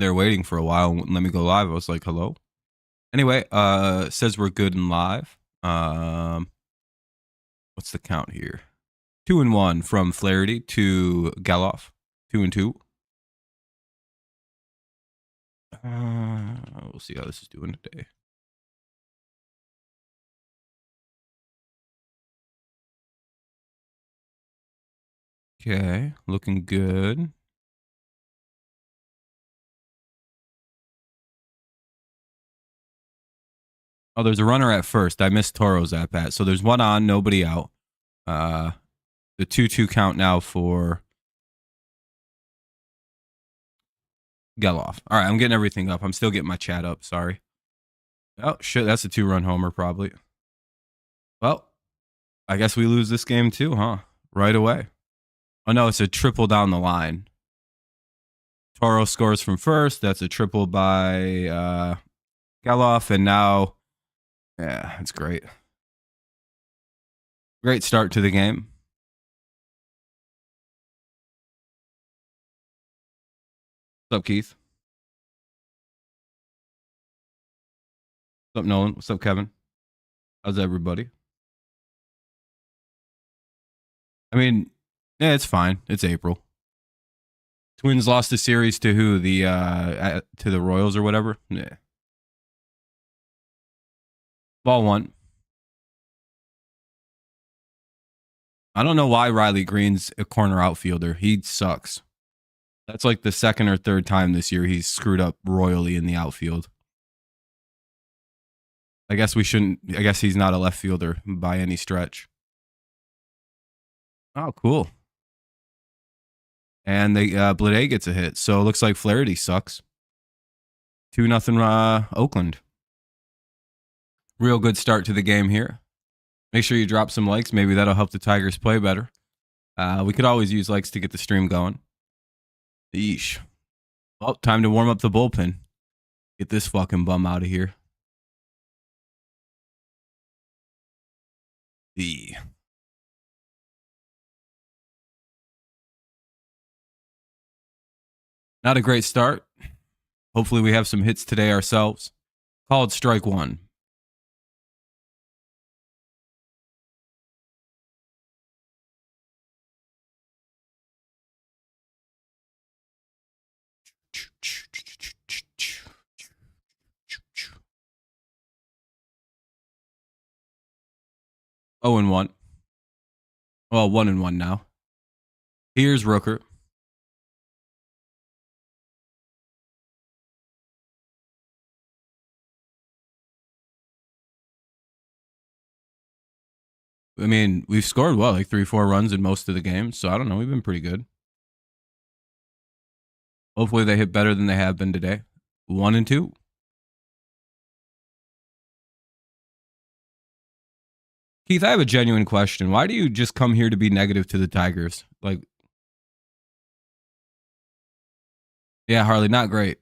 They're waiting for a while and wouldn't let me go live. I was like, hello? Anyway, says we're good and live. What's the count here? 2-1 from Flaherty to Geloff. 2-2. We'll see how this is doing today. Okay, looking good. Oh, there's a runner at first. I missed Toro's at bat. So there's one on, nobody out. The 2-2 count now for Geloff. All right, I'm getting everything up. I'm still getting my chat up. Sorry. Oh, shit. That's a 2-run homer, probably. Well, I guess we lose this game too, huh? Right away. Oh, no, it's a triple down the line. Toro scores from first. That's a triple by Geloff. And now, yeah, it's great. Great start to the game. What's up, Keith? What's up, Nolan? What's up, Kevin? How's everybody? I mean, yeah, it's fine. It's April. Twins lost the series to who? To the Royals or whatever? Yeah. Ball one. I don't know why Riley Green's a corner outfielder. He sucks. That's like the second or third time this year he's screwed up royally in the outfield. I guess he's not a left fielder by any stretch. Oh, cool. And Blade gets a hit. So it looks like Flaherty sucks. 2-0 Oakland. Real good start to the game here. Make sure you drop some likes. Maybe that'll help the Tigers play better. We could always use likes to get the stream going. Yeesh. Well, time to warm up the bullpen. Get this fucking bum out of here. Not a great start. Hopefully we have some hits today ourselves. Called strike one. Oh, and 1. Well, 1-1 now. Here's Rooker. I mean, we've scored like 3-4 runs in most of the games, so I don't know. We've been pretty good. Hopefully they hit better than they have been today. 1-2. Keith, I have a genuine question. Why do you just come here to be negative to the Tigers? Like, yeah, Harley, not great.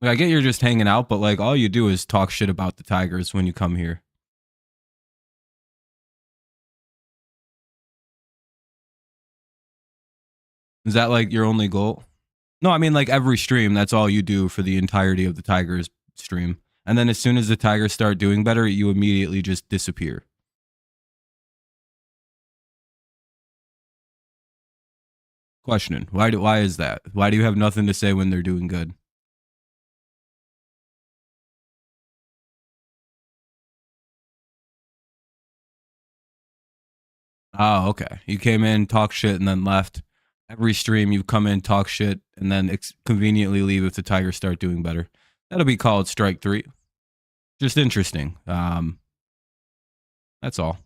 Like, I get you're just hanging out, but like all you do is talk shit about the Tigers when you come here. Is that like your only goal? No, I mean like every stream, that's all you do for the entirety of the Tigers stream. And then as soon as the Tigers start doing better, you immediately just disappear. Questioning. Why is that? Why do you have nothing to say when they're doing good? Oh, okay. You came in, talk shit, and then left. Every stream, you come in, talk shit, and then conveniently leave if the Tigers start doing better. That'll be called strike 3. Just interesting. That's all.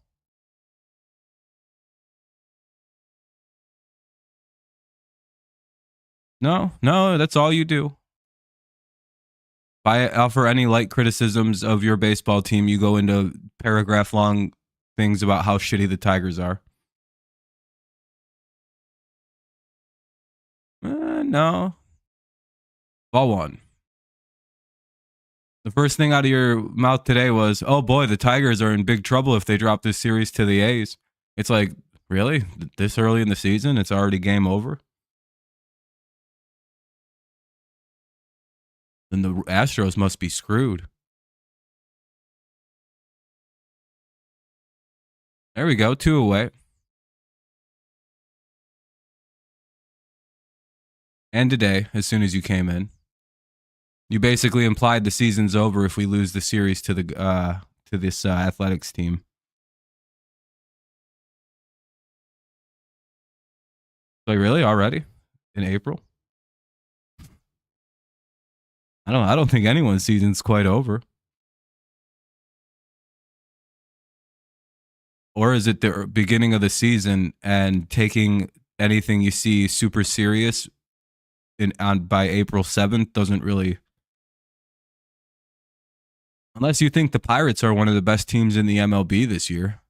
No, that's all you do. If I offer any light criticisms of your baseball team, you go into paragraph-long things about how shitty the Tigers are. No. Ball 1. The first thing out of your mouth today was, oh boy, the Tigers are in big trouble if they drop this series to the A's. It's like, really? This early in the season? It's already game over? Then the Astros must be screwed. There we go. 2 away. And today, as soon as you came in, you basically implied the season's over if we lose the series to this Athletics team. Like, really? Already? In April? I don't think anyone's season's quite over. Or is it the beginning of the season and taking anything you see super serious by April 7th doesn't really, unless you think the Pirates are one of the best teams in the MLB this year.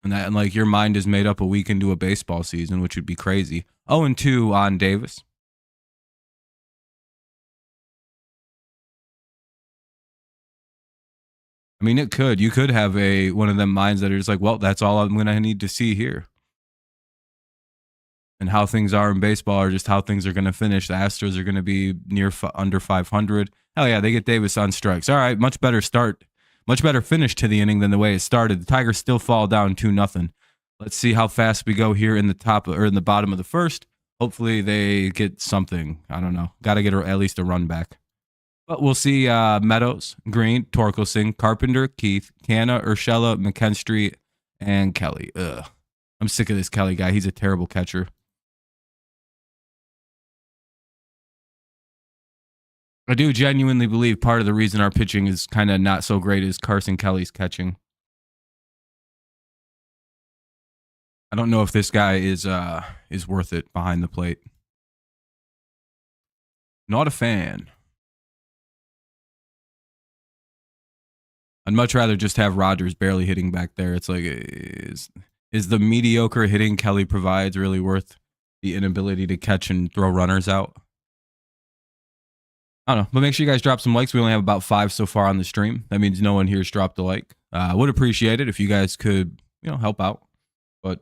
And like your mind is made up a week into a baseball season, which would be crazy. 0-2 on Davis. I mean, it could. You could have one of them minds that are just like, well, that's all I'm going to need to see here. And how things are in baseball are just how things are going to finish. The Astros are going to be under 500. Hell yeah, they get Davis on strikes. All right, much better start. Much better finish to the inning than the way it started. The Tigers still fall down 2-0. Let's see how fast we go here in the bottom of the first. Hopefully they get something. I don't know. Got to get at least a run back. But we'll see Meadows, Green, Torkelson, Carpenter, Keith, Canna, Urshela, McKinstry, and Kelly. Ugh. I'm sick of this Kelly guy. He's a terrible catcher. I do genuinely believe part of the reason our pitching is kind of not so great is Carson Kelly's catching. I don't know if this guy is worth it behind the plate. Not a fan. I'd much rather just have Rogers barely hitting back there. It's like, is the mediocre hitting Kelly provides really worth the inability to catch and throw runners out? I don't know, but make sure you guys drop some likes. We only have about 5 so far on the stream. That means no one here's dropped a like. I would appreciate it if you guys could, help out. But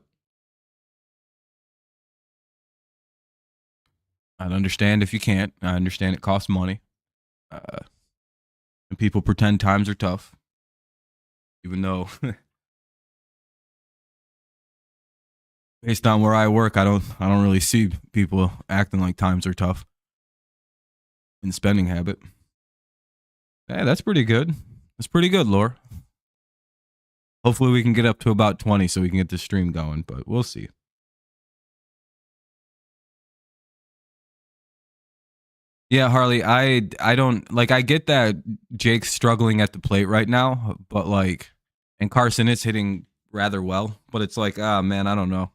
I'd understand if you can't. I understand it costs money. And people pretend times are tough. Even though, based on where I work, I don't really see people acting like times are tough in spending habit. Hey, that's pretty good. That's pretty good, Lore. Hopefully we can get up to about 20 so we can get the stream going, but we'll see. Yeah, Harley, I don't like. I get that Jake's struggling at the plate right now, but like, and Carson is hitting rather well, but it's like, man, I don't know.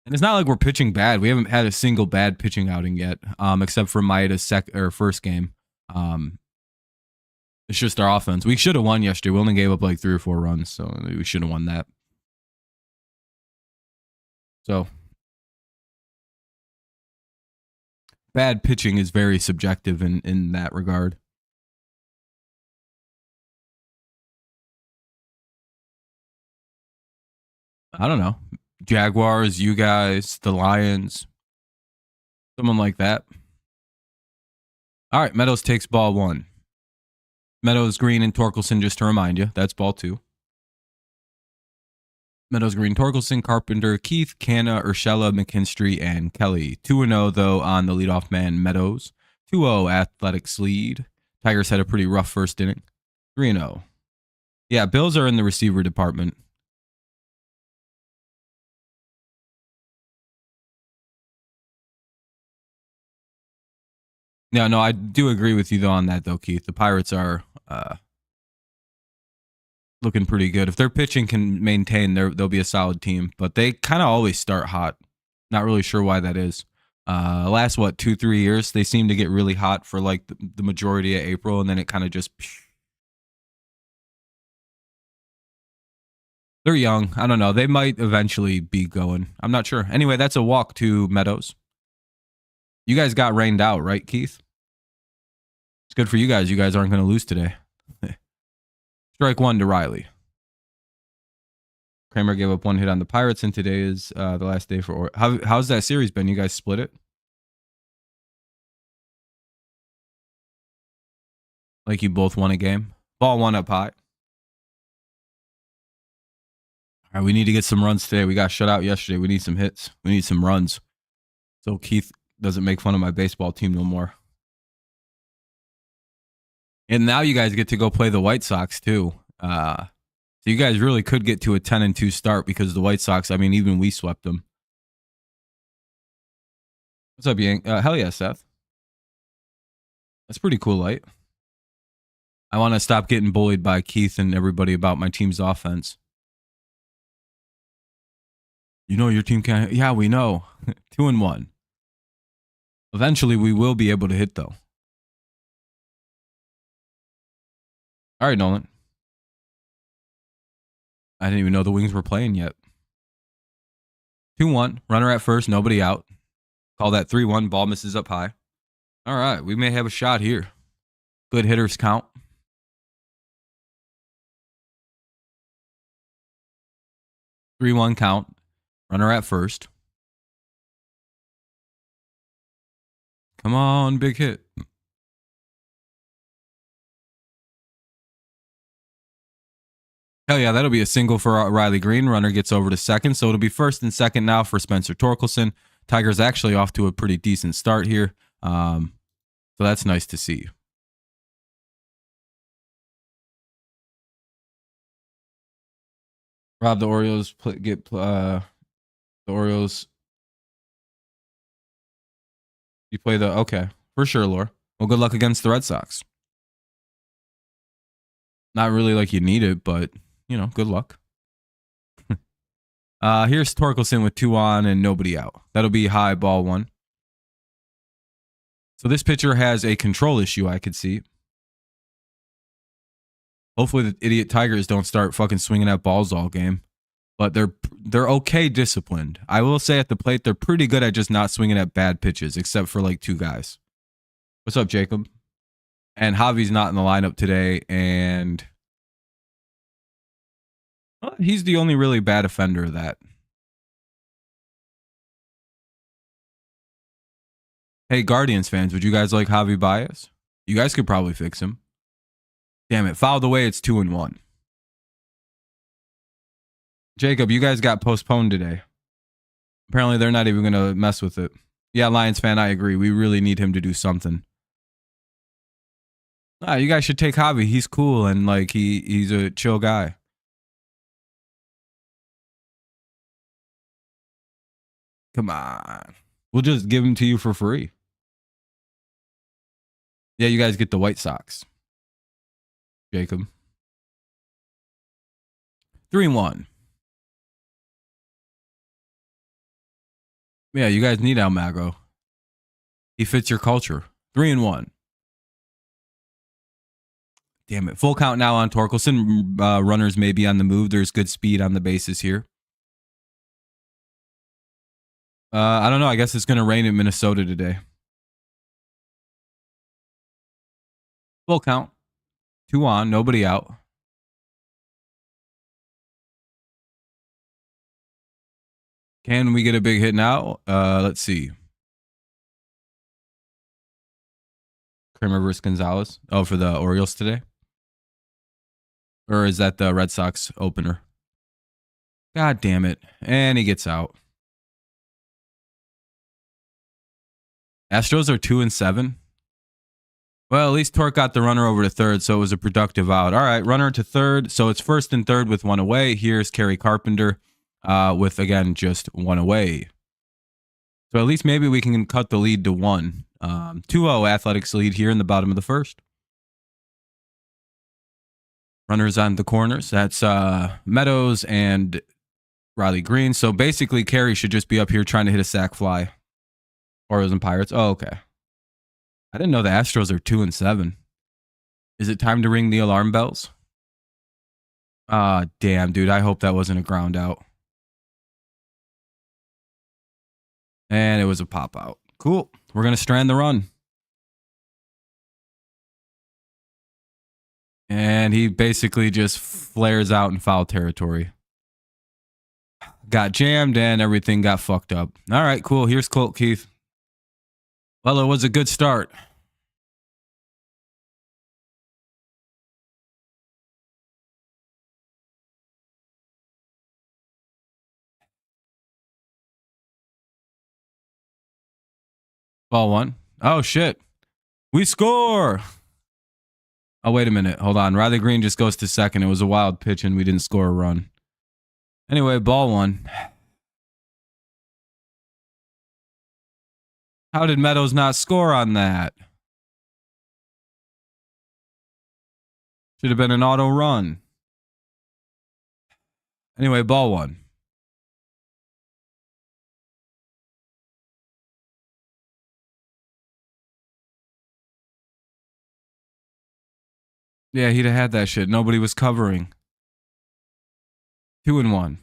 And it's not like we're pitching bad. We haven't had a single bad pitching outing yet, except for Maeda's first game. It's just our offense. We should have won yesterday. We only gave up like 3 or 4 runs, so we should have won that. So bad pitching is very subjective in that regard. I don't know. Jaguars, you guys, the Lions, someone like that. All right, Meadows takes ball 1. Meadows, Green, and Torkelson, just to remind you, that's ball 2. Meadows, Green, Torkelson, Carpenter, Keith, Canna, Urshela, McKinstry, and Kelly. 2-0, though, on the leadoff man, Meadows. 2-0, Athletics lead. Tigers had a pretty rough first inning. 3-0. Yeah, Bills are in the receiver department. Yeah, no, I do agree with you, though, on that, though, Keith. The Pirates are looking pretty good. If their pitching can maintain, they'll be a solid team. But they kind of always start hot. Not really sure why that is. Last, 2-3 years, they seem to get really hot for like the majority of April, and then it kind of just... They're young. I don't know. They might eventually be going. I'm not sure. Anyway, that's a walk to Meadows. You guys got rained out, right, Keith? It's good for you guys. You guys aren't going to lose today. Strike 1 to Riley. Kramer gave up 1 hit on the Pirates, and today is the last day for... How's that series been? You guys split it? Like you both won a game. Ball one up high. All right, we need to get some runs today. We got shut out yesterday. We need some hits. We need some runs. So Keith doesn't make fun of my baseball team no more. And now you guys get to go play the White Sox too. So you guys really could get to a 10-2 start because the White Sox, I mean, even we swept them. What's up, Yang? Hell yeah, Seth. That's pretty cool, light. I want to stop getting bullied by Keith and everybody about my team's offense. You know your team can't. Yeah, we know. 2-1. Eventually, we will be able to hit, though. All right, Nolan. I didn't even know the Wings were playing yet. 2-1. Runner at first, nobody out. Call that 3-1. Ball misses up high. All right, we may have a shot here. Good hitters count. 3-1 count. Runner at first. Come on, big hit. Hell yeah, that'll be a single for Riley Green. Runner gets over to second, so it'll be first and second now for Spencer Torkelson. Tiger's actually off to a pretty decent start here, so that's nice to see. Rob, the Orioles the Orioles. You play the okay for sure, Lore. Well, good luck against the Red Sox. Not really like you need it, but you know, good luck. Here's Torkelson with 2 on and nobody out. That'll be high, ball 1. So this pitcher has a control issue, I could see. Hopefully the idiot Tigers don't start fucking swinging at balls all game. But they're okay disciplined. I will say at the plate, they're pretty good at just not swinging at bad pitches, except for like 2 guys. What's up, Jacob? And Javi's not in the lineup today, and well, he's the only really bad offender of that. Hey, Guardians fans, would you guys like Javi Baez? You guys could probably fix him. Damn it, fouled away, it's 2-1. Jacob, you guys got postponed today. Apparently, they're not even going to mess with it. Yeah, Lions fan, I agree. We really need him to do something. You guys should take Javi. He's cool and like he's a chill guy. Come on. We'll just give him to you for free. Yeah, you guys get the White Sox. Jacob. 3-1. Yeah, you guys need Almagro. He fits your culture. 3-1. Damn it. Full count now on Torkelson. Runners may be on the move. There's good speed on the bases here. I don't know. I guess it's going to rain in Minnesota today. Full count. 2 on. Nobody out. Can we get a big hit now? Let's see. Kramer versus Gonzalez. Oh, for the Orioles today? Or is that the Red Sox opener? God damn it. And he gets out. Astros are 2-7. Well, at least Torque got the runner over to third, so it was a productive out. All right, runner to third. So it's first and third with 1 away. Here's Kerry Carpenter with, again, just 1 away. So at least maybe we can cut the lead to 1. 2-0 Athletics lead here in the bottom of the first. Runners on the corners. That's Meadows and Riley Green. So basically, Kerry should just be up here trying to hit a sac fly. Orioles and Pirates. Oh, okay. I didn't know the Astros are 2-7. Is it time to ring the alarm bells? Damn, dude. I hope that wasn't a ground out. And it was a pop out. Cool. We're going to strand the run. And he basically just flares out in foul territory. Got jammed and everything got fucked up. All right, cool. Here's Colt Keith. Well, it was a good start. Ball one. Oh, shit. We score. Oh, wait a minute. Hold on. Riley Green just goes to second. It was a wild pitch and we didn't score a run. Anyway, ball one. How did Meadows not score on that? Should have been an auto run. Anyway, ball one. Yeah, he'd have had that shit. Nobody was covering. 2-1.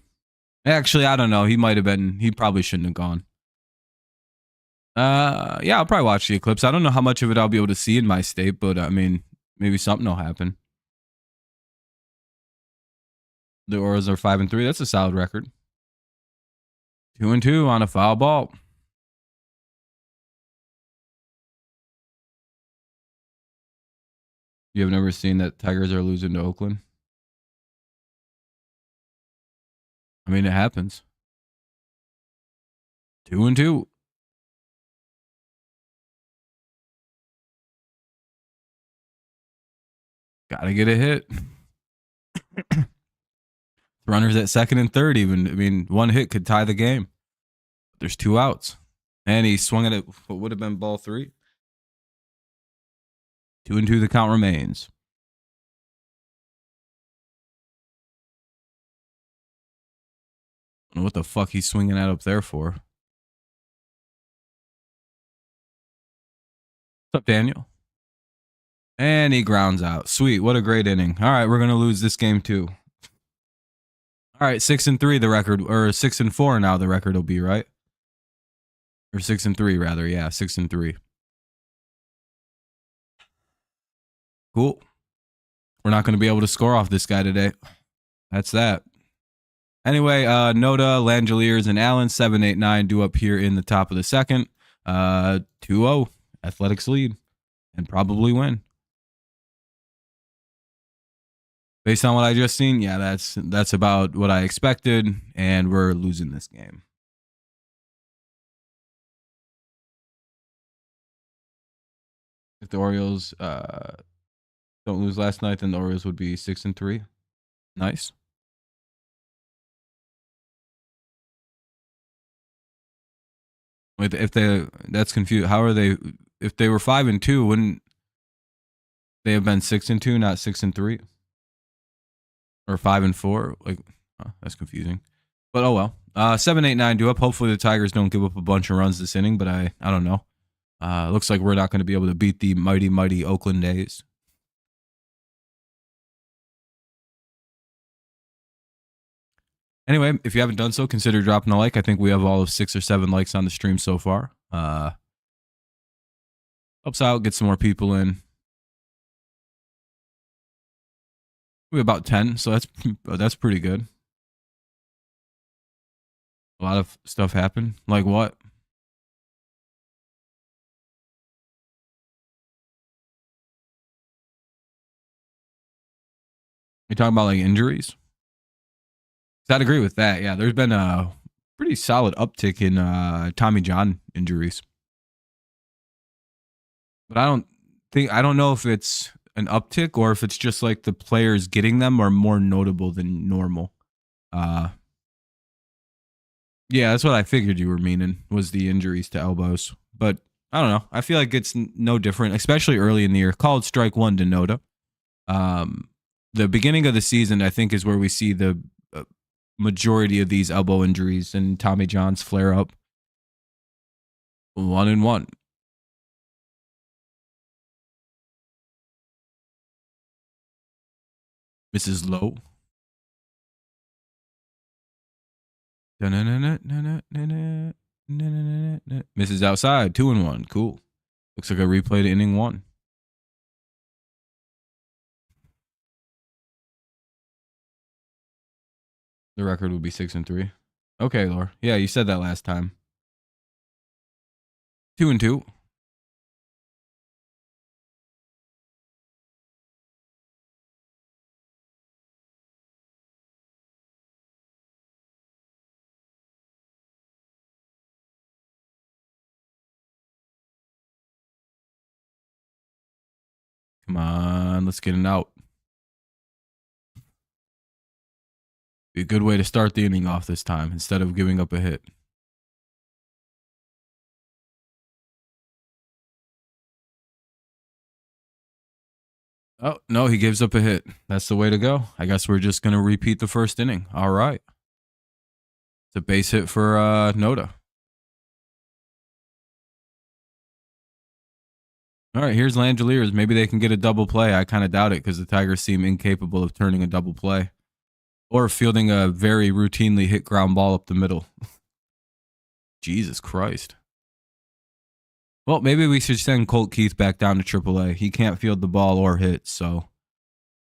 Actually, I don't know. He might have been. He probably shouldn't have gone. Yeah, I'll probably watch the eclipse. I don't know how much of it I'll be able to see in my state, but I mean, maybe something will happen. The Orioles are 5-3. That's a solid record. 2-2 on a foul ball. You have never seen that Tigers are losing to Oakland? I mean, it happens. 2-2. Gotta get a hit. Runners at second and third, even. I mean, one hit could tie the game. There's 2 outs. And he swung at it, what would have been ball 3. 2-2, the count remains. I don't know what the fuck he's swinging at up there for. What's up, Daniel? And he grounds out. Sweet. What a great inning. All right, we're going to lose this game too. All right, 6-3 the record, or 6-4 now the record will be, right? Or 6-3 rather. Yeah, 6-3. Cool. We're not going to be able to score off this guy today. That's that. Anyway, Noda, Langeliers, and Allen, 7-8-9 due up here in the top of the second. 2-0. Athletics lead and probably win. Based on what I just seen, yeah, that's about what I expected, and we're losing this game. If the Orioles don't lose last night, then the Orioles would be 6-3. Nice. If that's confused. How are they? If they were 5-2, wouldn't they have been 6-2, not 6-3, or 5-4? Like, that's confusing. But oh well. 7-8-9 due up. Hopefully the Tigers don't give up a bunch of runs this inning, but I don't know. Looks like we're not going to be able to beat the mighty Oakland A's. Anyway, if you haven't done so, consider dropping a like. I think we have all of 6 or 7 likes on the stream so far. Helps out, get some more people in. We have about 10, so that's pretty good. A lot of stuff happened. Like what? You talking about like injuries? I'd agree with that. Yeah, there's been a pretty solid uptick in Tommy John injuries. But I don't know if it's an uptick or if it's just like the players getting them are more notable than normal. Yeah, that's what I figured you were meaning, was the injuries to elbows. But I don't know. I feel like it's no different, especially early in the year. Called strike one to Noda. The beginning of the season, I think, is where we see the majority of these elbow injuries and Tommy John's flare up. 1-1. Mrs. Lowe. Mrs. Outside, 2-1. Cool. Looks like a replay to inning 1. The record would be 6-3. Okay, Laura. Yeah, you said that last time. 2-2. Come on, let's get an out. Be a good way to start the inning off this time instead of giving up a hit. Oh, no, he gives up a hit. That's the way to go. I guess we're just going to repeat the first inning. All right. It's a base hit for Noda. All right, here's Langeliers. Maybe they can get a double play. I kind of doubt it because the Tigers seem incapable of turning a double play or fielding a very routinely hit ground ball up the middle. Jesus Christ. Well, maybe we should send Colt Keith back down to AAA. He can't field the ball or hit, so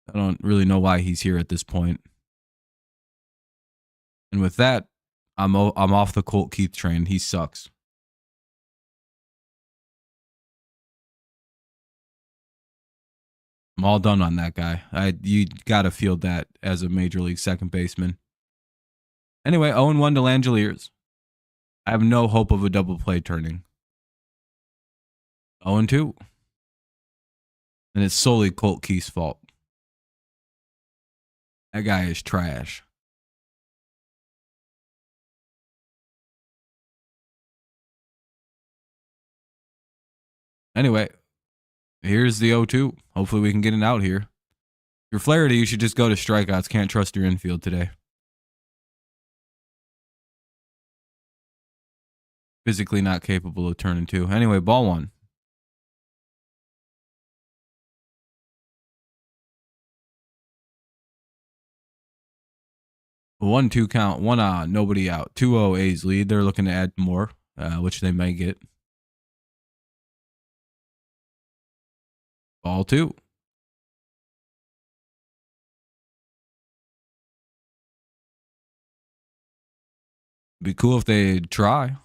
I don't really know why he's here at this point. And with that, I'm off the Colt Keith train. He sucks. I'm all done on that guy. You got to field that as a major league second baseman. Anyway, 0-1 to Langeliers. I have no hope of a double play turning. 0-2. And it's solely Colt Keith's fault. That guy is trash. Anyway, here's the 0-2. Hopefully we can get it out here. Your Flaherty, you should just go to strikeouts. Can't trust your infield today. Physically not capable of turning two. Anyway, ball one. A 1-2 count. 1 on. Nobody out. 2-0 A's lead. They're looking to add more, which they may get. Ball two. Be cool if they try.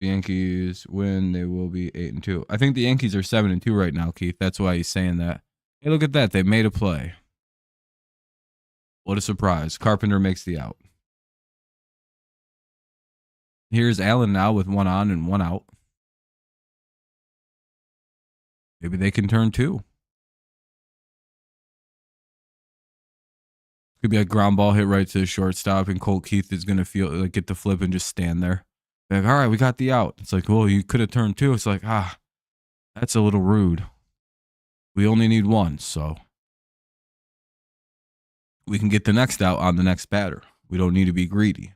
The Yankees win. They will be 8-2. I think the Yankees are 7-2 right now, Keith. That's why he's saying that. Hey, look at that. They made a play. What a surprise. Carpenter makes the out. Here's Allen now with 1 on and 1 out. Maybe they can turn 2. Could be a ground ball hit right to the shortstop, and Colt Keith is going to get the flip and just stand there. Like, all right, we got the out. It's like, well, you could have turned 2. It's like, that's a little rude. We only need 1, so we can get the next out on the next batter. We don't need to be greedy.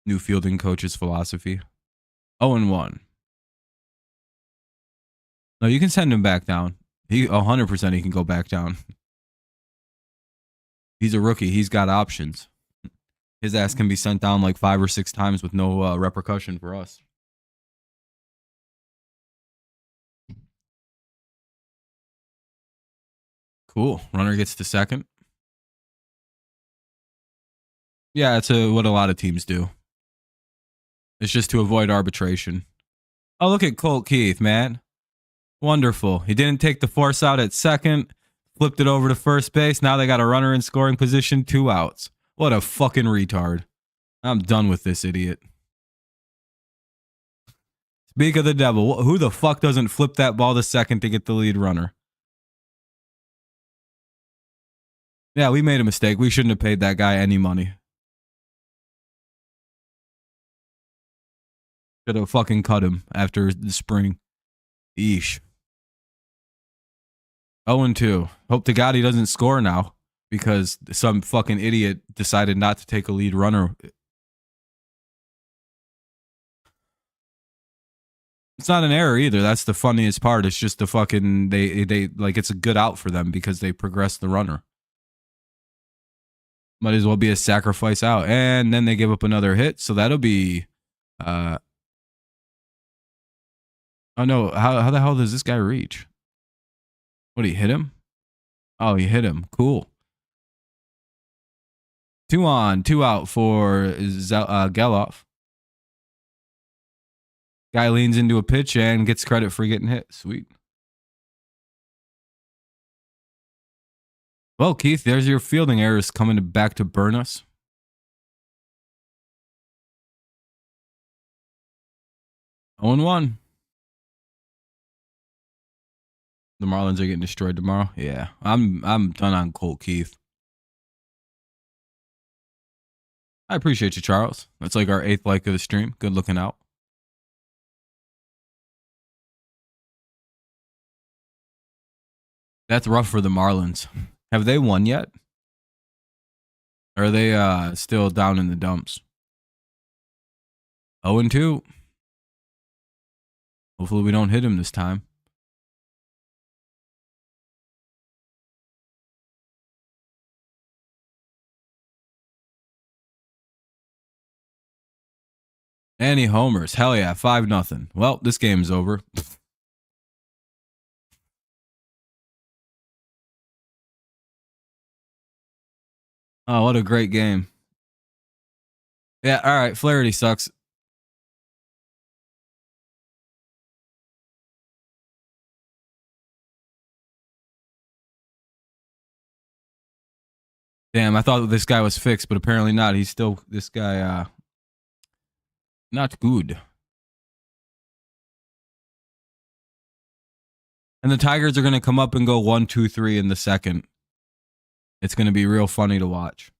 New fielding coach's philosophy. 0-1. No, you can send him back down. 100% he can go back down. He's a rookie. He's got options. His ass can be sent down like 5 or 6 times with no repercussion for us. Cool. Runner gets to second. Yeah, it's what a lot of teams do. It's just to avoid arbitration. Oh, look at Colt Keith, man. Wonderful. He didn't take the force out at second. Flipped it over to first base. Now they got a runner in scoring position. 2 outs. What a fucking retard. I'm done with this idiot. Speak of the devil. Who the fuck doesn't flip that ball to second to get the lead runner? Yeah, we made a mistake. We shouldn't have paid that guy any money. Should have fucking cut him after the spring. Eesh. 0-2. Hope to God he doesn't score now because some fucking idiot decided not to take a lead runner. It's not an error either. That's the funniest part. It's just the fucking they like it's a good out for them because they progressed the runner. Might as well be a sacrifice out. And then they give up another hit, so that'll be oh no, how the hell does this guy reach? What, he hit him? Oh, he hit him. Cool. 2 on, 2 out for Geloff. Guy leans into a pitch and gets credit for getting hit. Sweet. Well, Keith, there's your fielding errors coming back to burn us. Oh and 1. The Marlins are getting destroyed tomorrow. Yeah, I'm done on Colt Keith. I appreciate you, Charles. That's like our 8th like of the stream. Good looking out. That's rough for the Marlins. Have they won yet? Or are they still down in the dumps? 0-2. Hopefully we don't hit him this time. And he homers. Hell yeah, 5-0. Well, this game's over. Oh, what a great game. Yeah, all right. Flaherty sucks. Damn, I thought this guy was fixed, but apparently not. He's still, this guy, not good. And the Tigers are going to come up and go 1-2-3 in the second. It's going to be real funny to watch.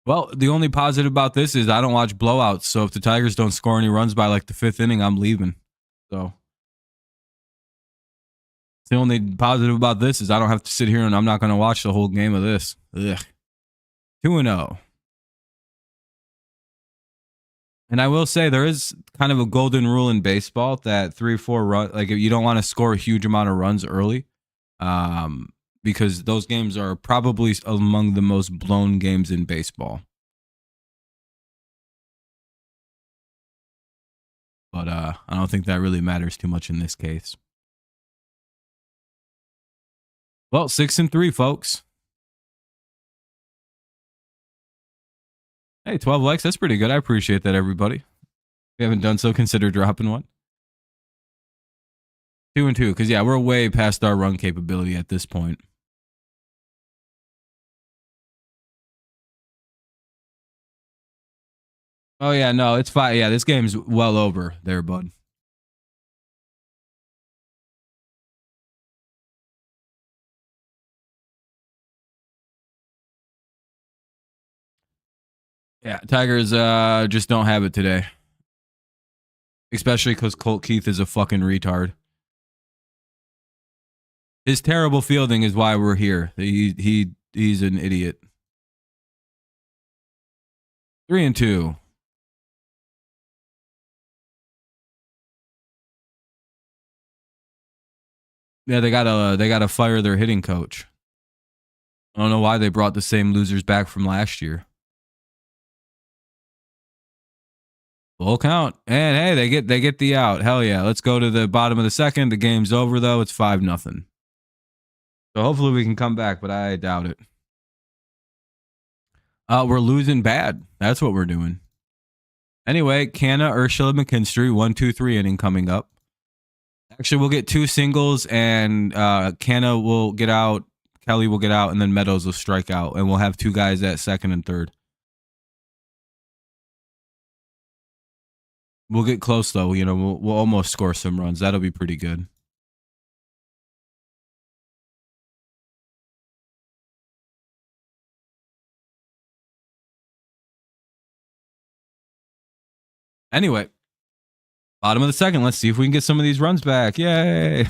Well, the only positive about this is I don't watch blowouts. So if the Tigers don't score any runs by like the 5th inning, I'm leaving. So the only positive about this is I don't have to sit here and I'm not going to watch the whole game of this. Ugh. 2-0. And I will say there is kind of a golden rule in baseball that 3 or 4 runs, like if you don't want to score a huge amount of runs early, because those games are probably among the most blown games in baseball. But I don't think that really matters too much in this case. Well, 6-3, folks. Hey, 12 likes. That's pretty good. I appreciate that, everybody. If you haven't done so, consider dropping one. 2-2, because yeah, we're way past our run capability at this point. Oh yeah, no, it's fine. Yeah, this game's well over there, bud. Yeah, Tigers just don't have it today. Especially because Colt Keith is a fucking retard. His terrible fielding is why we're here. He's an idiot. 3-2. Yeah, they gotta fire their hitting coach. I don't know why they brought the same losers back from last year. Full count. And hey, they get the out. Hell yeah. Let's go to the bottom of the second. The game's over though. It's 5-0. So hopefully we can come back, but I doubt it. We're losing bad. That's what we're doing. Anyway, Canna, Ursula, McKinstry, 1-2-3 inning coming up. Actually, we'll get 2 singles, and Canna will get out, Kelly will get out, and then Meadows will strike out, and we'll have 2 guys at second and third. We'll get close though. You know, we'll almost score some runs. That'll be pretty good. Anyway, bottom of the second. Let's see if we can get some of these runs back. Yay!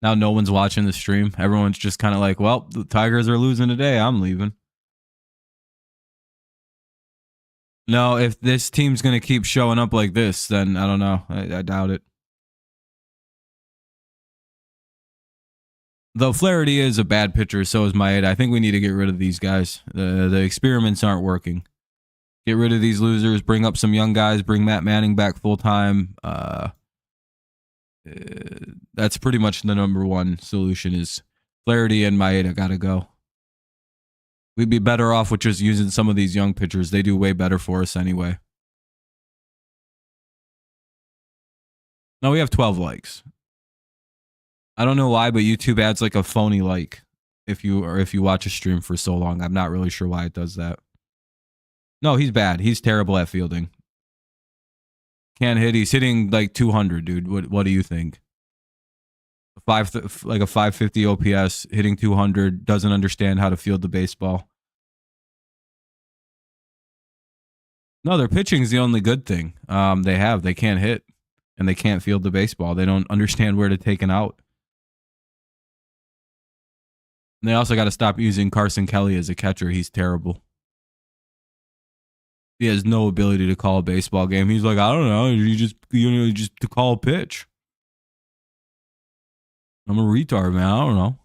Now no one's watching the stream. Everyone's just kind of like, well, the Tigers are losing today. I'm leaving. No, if this team's going to keep showing up like this, then I don't know. I doubt it. Though Flaherty is a bad pitcher, so is Maeda. I think we need to get rid of these guys. The experiments aren't working. Get rid of these losers. Bring up some young guys. Bring Matt Manning back full time. That's pretty much the number one solution is Flaherty and Maeda got to go. We'd be better off with just using some of these young pitchers. They do way better for us anyway. No, we have 12 likes. I don't know why, but YouTube adds like a phony like if you watch a stream for so long. I'm not really sure why it does that. No, he's bad. He's terrible at fielding. Can't hit. He's hitting like 200, dude. What do you think? Like a 550 OPS, hitting 200, doesn't understand how to field the baseball. No, their pitching is the only good thing they have. They can't hit and they can't field the baseball. They don't understand where to take an out. And they also got to stop using Carson Kelly as a catcher. He's terrible. He has no ability to call a baseball game. He's like, I don't know. You just to call a pitch. I'm a retard, man. I don't know.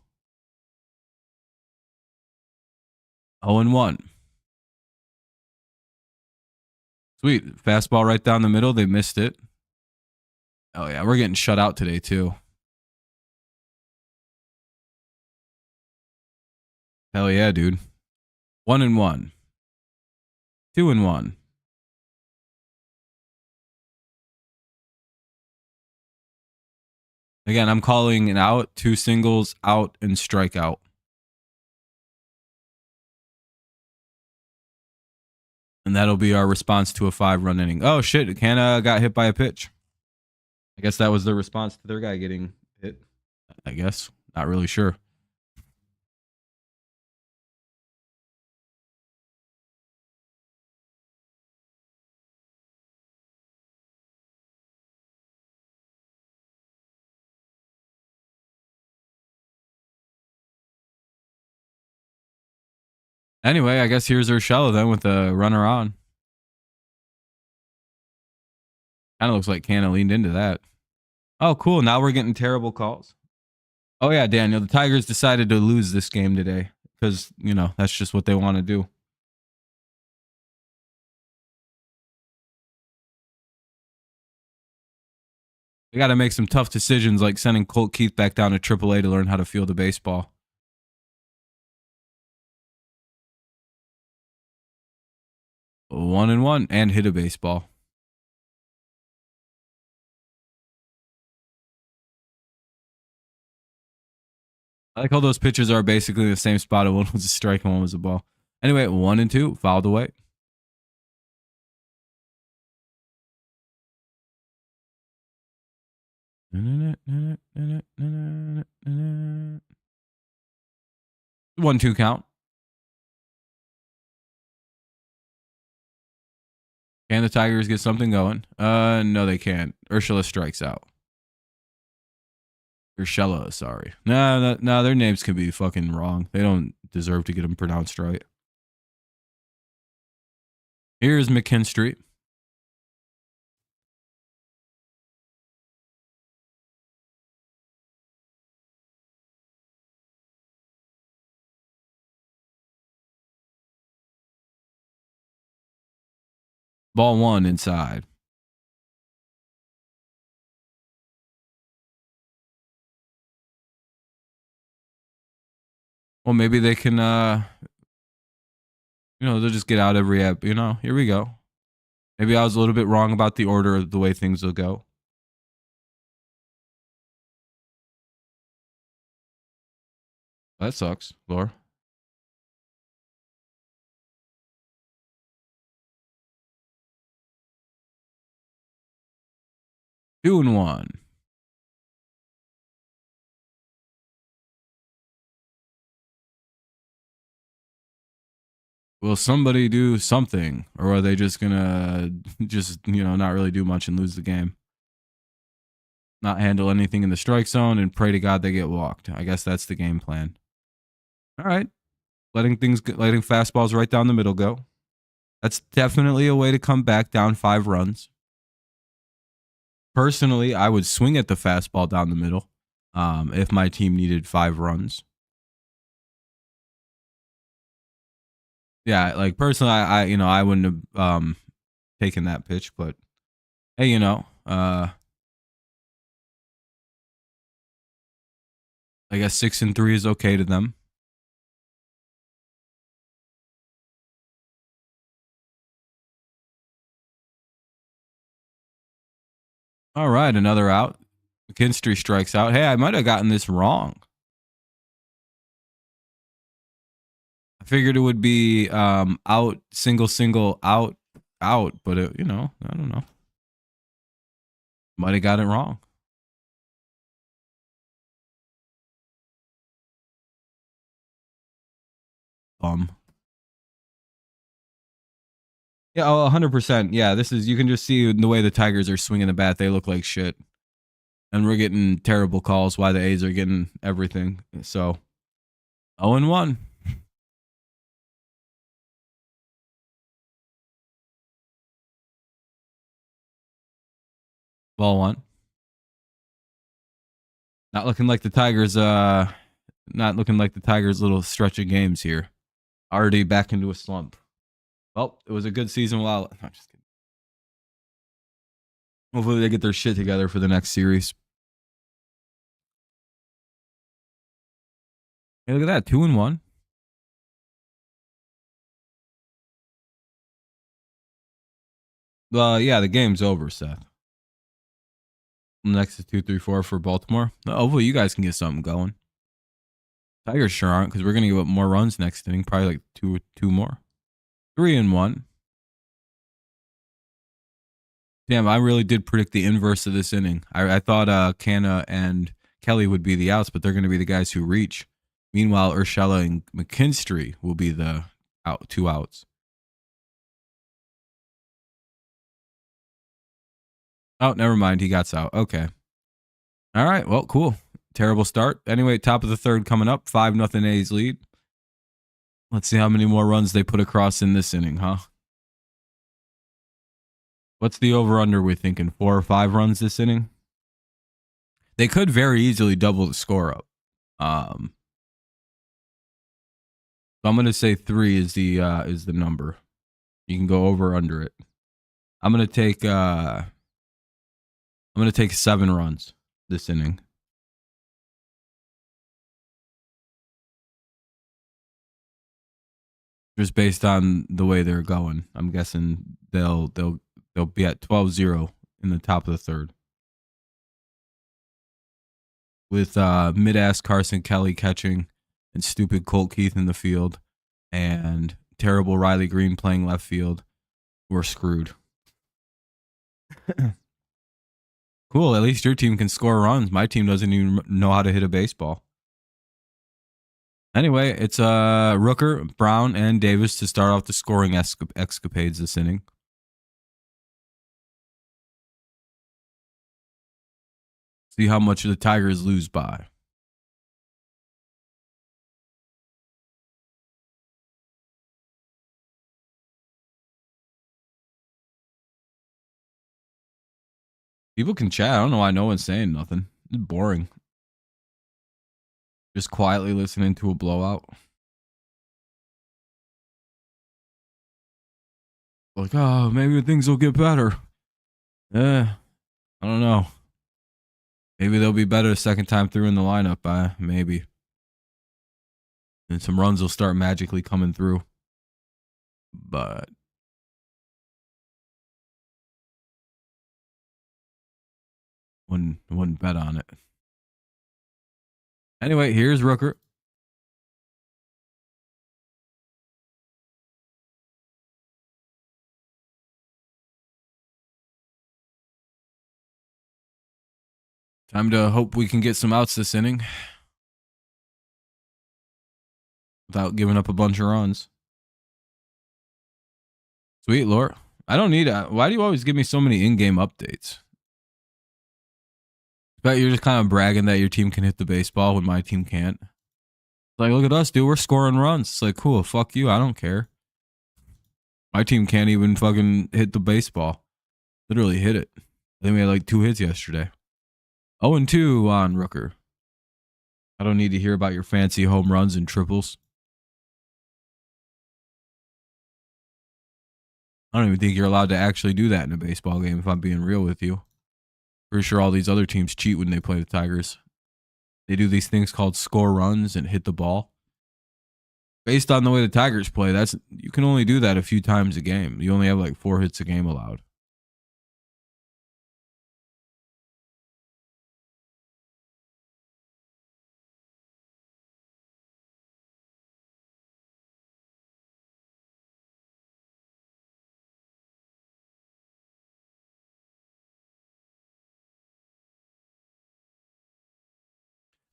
0-1. Sweet. Fastball right down the middle. They missed it. Oh, yeah. We're getting shut out today, too. Hell yeah, dude. 1-1. 2-1. Again, I'm calling an out, 2 singles, out, and strikeout. And that'll be our response to a 5-run inning. Oh, shit. Canna got hit by a pitch. I guess that was the response to their guy getting hit. I guess. Not really sure. Anyway, I guess here's Urshela then with a runner on. Kind of looks like Canna leaned into that. Oh, cool. Now we're getting terrible calls. Oh, yeah, Daniel. The Tigers decided to lose this game today because, that's just what they want to do. They got to make some tough decisions like sending Colt Keith back down to AAA to learn how to field a baseball. 1-1 and hit a baseball. I like how those pitches are basically in the same spot. One was a strike and one was a ball. Anyway, 1-2, fouled away. One, 2 count. Can the Tigers get something going? No, they can't. Urshela strikes out. Urshela, sorry. No, their names can be fucking wrong. They don't deserve to get them pronounced right. Here's McKinstry. Ball 1 inside. Well, maybe they can, they'll just get out every app. Here we go. Maybe I was a little bit wrong about the order of the way things will go. That sucks, Laura. Two and one. Will somebody do something, or are they just gonna not really do much and lose the game? Not handle anything in the strike zone and pray to God they get walked. I guess that's the game plan. All right, letting fastballs right down the middle go. That's definitely a way to come back down 5 runs. Personally, I would swing at the fastball down the middle if my team needed 5 runs. Yeah, like personally, I wouldn't have taken that pitch, but hey, I guess 6-3 is okay to them. All right, another out. McKinstry strikes out. Hey, I might have gotten this wrong. I figured it would be out, single, out, but it, I don't know. Might have got it wrong. Yeah, 100%. Yeah, this is, you can just see the way the Tigers are swinging the bat. They look like shit. And we're getting terrible calls why the A's are getting everything. So, 0-1. Ball one. Not looking like the Tigers, little stretch of games here. Already back into a slump. Well, it was a good season while. No, just kidding. Hopefully they get their shit together for the next series. Hey, look at that. 2-1. Yeah, the game's over, Seth. Next is 2-3-4 for Baltimore. Hopefully you guys can get something going. Tigers sure aren't, because we're going to give up more runs next inning. Probably like two more. 3-1. Damn, I really did predict the inverse of this inning. I thought Canna and Kelly would be the outs, but they're going to be the guys who reach. Meanwhile, Urshela and McKinstry will be the two outs. Oh, never mind. He got out. Okay. All right. Well, cool. Terrible start. Anyway, top of the third coming up. 5-0 A's lead. Let's see how many more runs they put across in this inning, huh? What's the over-under we're thinking? 4 or 5 runs this inning? They could very easily double the score up. So I'm going to say 3 is the number. You can go over or under it. I'm going to take 7 runs this inning. Just based on the way they're going, I'm guessing they'll be at 12-0 in the top of the third. With mid-ass Carson Kelly catching and stupid Colt Keith in the field and terrible Riley Green playing left field, we're screwed. Cool, at least your team can score runs. My team doesn't even know how to hit a baseball. Anyway, it's Rooker, Brown, and Davis to start off the scoring escapades this inning. See how much the Tigers lose by. People can chat. I don't know why no one's saying nothing. It's boring. Just quietly listening to a blowout. Like, oh, maybe things will get better. I don't know. Maybe they'll be better the second time through in the lineup. Maybe. And some runs will start magically coming through. But wouldn't bet on it. Anyway, here's Rooker. Time to hope we can get some outs this inning without giving up a bunch of runs. Sweet Lord. I don't need that. Why do you always give me so many in-game updates? But you're just kind of bragging that your team can hit the baseball when my team can't. Like, look at us, dude. We're scoring runs. It's like, cool. Fuck you. I don't care. My team can't even fucking hit the baseball. Literally hit it. I think we had like 2 hits yesterday. 0-2 on Rooker. I don't need to hear about your fancy home runs and triples. I don't even think you're allowed to actually do that in a baseball game, if I'm being real with you. Pretty sure all these other teams cheat when they play the Tigers. They do these things called score runs and hit the ball. Based on the way the Tigers play, you can only do that a few times a game. You only have like 4 hits a game allowed.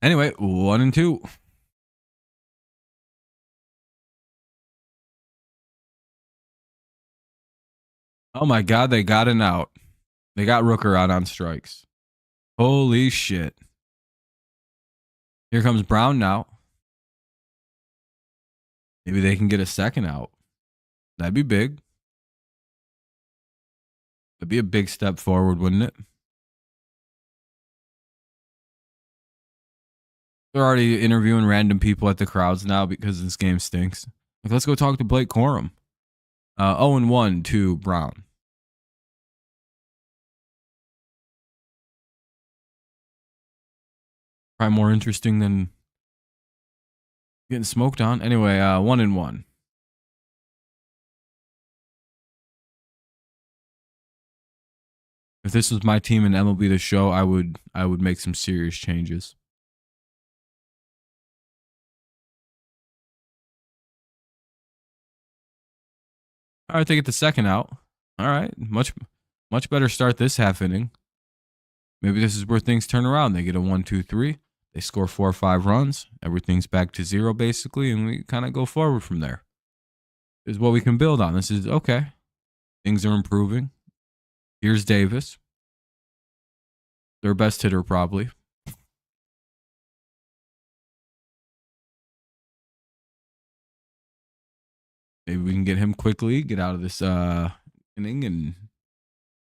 Anyway, 1-2. Oh my God, they got an out. They got Rooker out on strikes. Holy shit. Here comes Brown now. Maybe they can get a second out. That'd be big. That'd be a big step forward, wouldn't it? They're already interviewing random people at the crowds now because this game stinks. Like, let's go talk to Blake Corum. 0-1 to Brown. Probably more interesting than getting smoked on. Anyway, 1-1. If this was my team in MLB The Show, I would make some serious changes. All right, they get the second out. All right, much better start this half inning. Maybe this is where things turn around. They get a 1-2-3. They score 4 or 5 runs. Everything's back to 0 basically, and we kind of go forward from there. This is what we can build on. This is okay. Things are improving. Here's Davis. Their best hitter probably. Maybe we can get him quickly, get out of this inning, and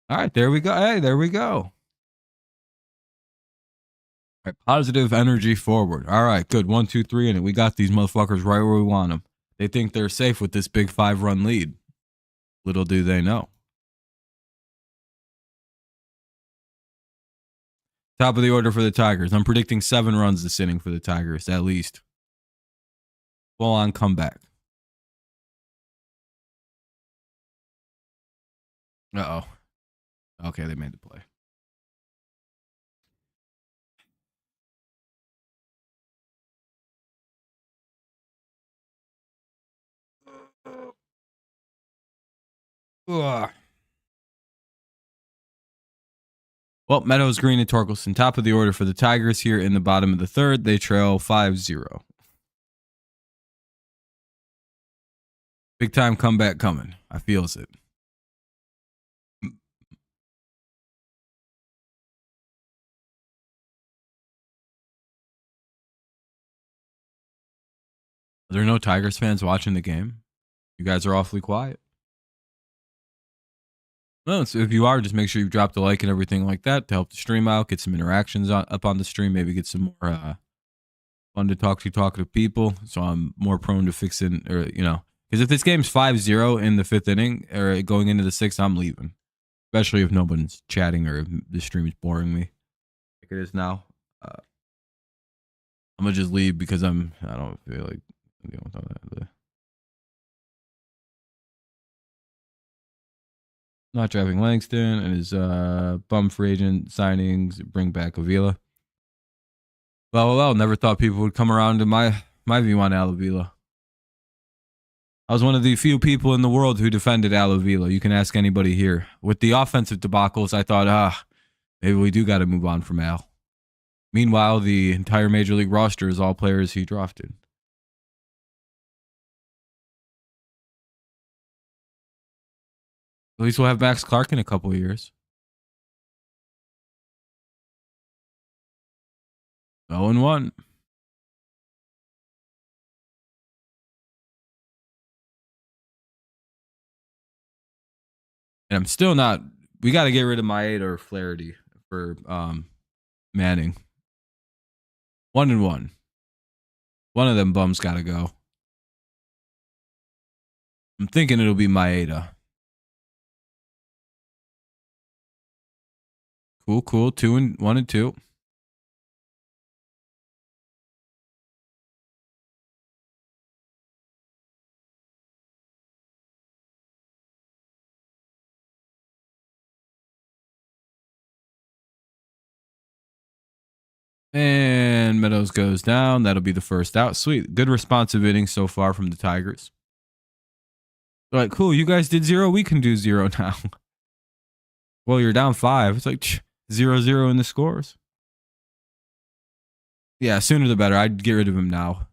all right, there we go. Hey, there we go. All right, positive energy forward. All right, good. 1, 2, 3 in it. We got these motherfuckers right where we want them. They think they're safe with this big 5-run lead. Little do they know. Top of the order for the Tigers. I'm predicting 7 runs this inning for the Tigers, at least. Full on comeback. Uh-oh. Okay, they made the play. Ugh. Well, Meadows, Green, and Torkelson, top of the order for the Tigers here in the bottom of the third. They trail 5-0. Big time comeback coming. I feels it. Are there no Tigers fans watching the game? You guys are awfully quiet. No, so if you are, just make sure you drop the like and everything like that to help the stream out, get some interactions up on the stream, maybe get some more fun to talkative people. So I'm more prone to fixing, or because if this game's 5-0 in the 5th inning or going into the 6th, I'm leaving. Especially if no one's chatting or if the stream is boring me like it is now. I'm gonna just leave because I don't feel like dealing with all that. Not drafting Langston and his bum free agent signings. Bring back Avila. Well, never thought people would come around to my view on Al Avila. I was one of the few people in the world who defended Al Avila. You can ask anybody here. With the offensive debacles, I thought, maybe we do got to move on from Al. Meanwhile, the entire Major League roster is all players he drafted. At least we'll have Max Clark in a couple of years. 0-1. And I'm still not. We got to get rid of Maeda or Flaherty for Manning. 1-1. One of them bums got to go. I'm thinking it'll be Maeda. Cool. 1-2. And Meadows goes down. That'll be the first out. Sweet. Good responsive inning so far from the Tigers. They're like, cool, you guys did 0. We can do 0 now. Well, you're down 5. It's like 0-0 in the scores. Yeah, sooner the better. I'd get rid of him now.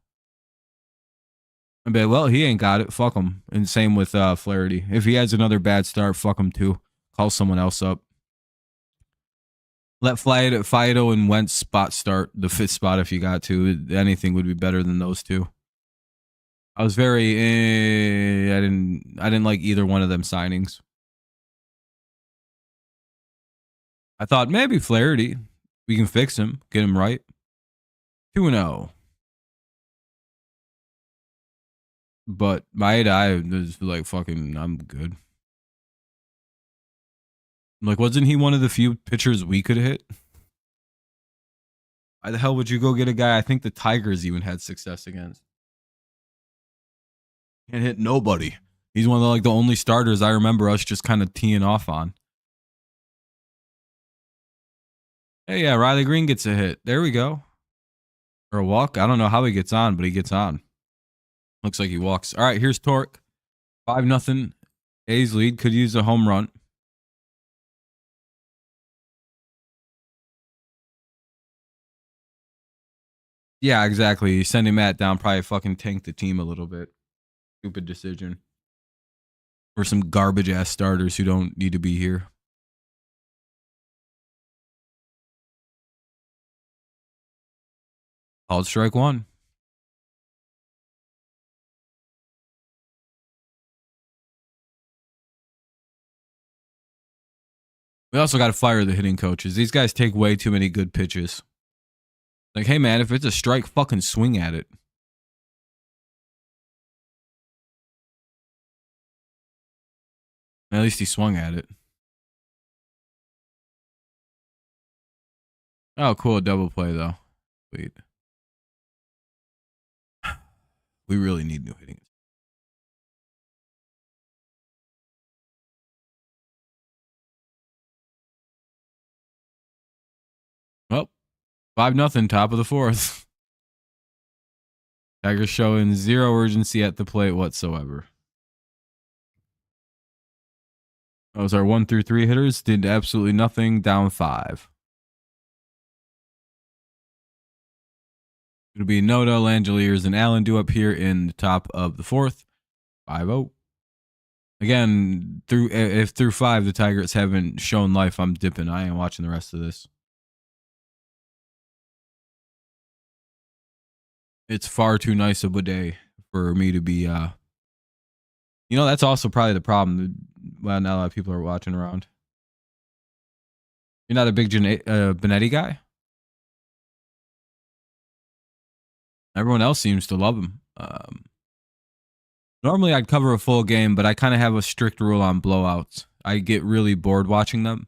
I'd be like, well, he ain't got it. Fuck him. And same with Flaherty. If he has another bad start, fuck him too. Call someone else up. Let Fido and Wentz spot start the fifth spot if you got to. Anything would be better than those two. I was very I didn't like either one of them signings. I thought maybe Flaherty, we can fix him, get him right. 2-0. But I was like, fucking, I'm good. Like, wasn't he one of the few pitchers we could hit? Why the hell would you go get a guy I think the Tigers even had success against? Can't hit nobody. He's one of the only starters I remember us just kind of teeing off on. Hey, yeah, Riley Green gets a hit. There we go. Or a walk. I don't know how he gets on, but he gets on. Looks like he walks. All right, here's Torque. 5-0. A's lead. Could use a home run. Yeah, exactly. Sending Matt down probably fucking tanked the team a little bit. Stupid decision. For some garbage ass starters who don't need to be here. Called strike one. We also got to fire the hitting coaches. These guys take way too many good pitches. Like, hey, man, if it's a strike, fucking swing at it. At least he swung at it. Oh, cool. Double play, though. Sweet. We really need new hitting. Well, 5-0, top of the fourth. Tigers showing zero urgency at the plate whatsoever. Those are 1 through 3 hitters. Did absolutely nothing. Down 5. It'll be Noda, Langeliers, and Allen due up here in the top of the fourth. 5-0. Again, if through 5 the Tigers haven't shown life, I'm dipping. I ain't watching the rest of this. It's far too nice of a day for me to be that's also probably the problem. Well, not a lot of people are watching around. You're not a big Benetti guy? Everyone else seems to love him. Normally I'd cover a full game, but I kind of have a strict rule on blowouts. I get really bored watching them,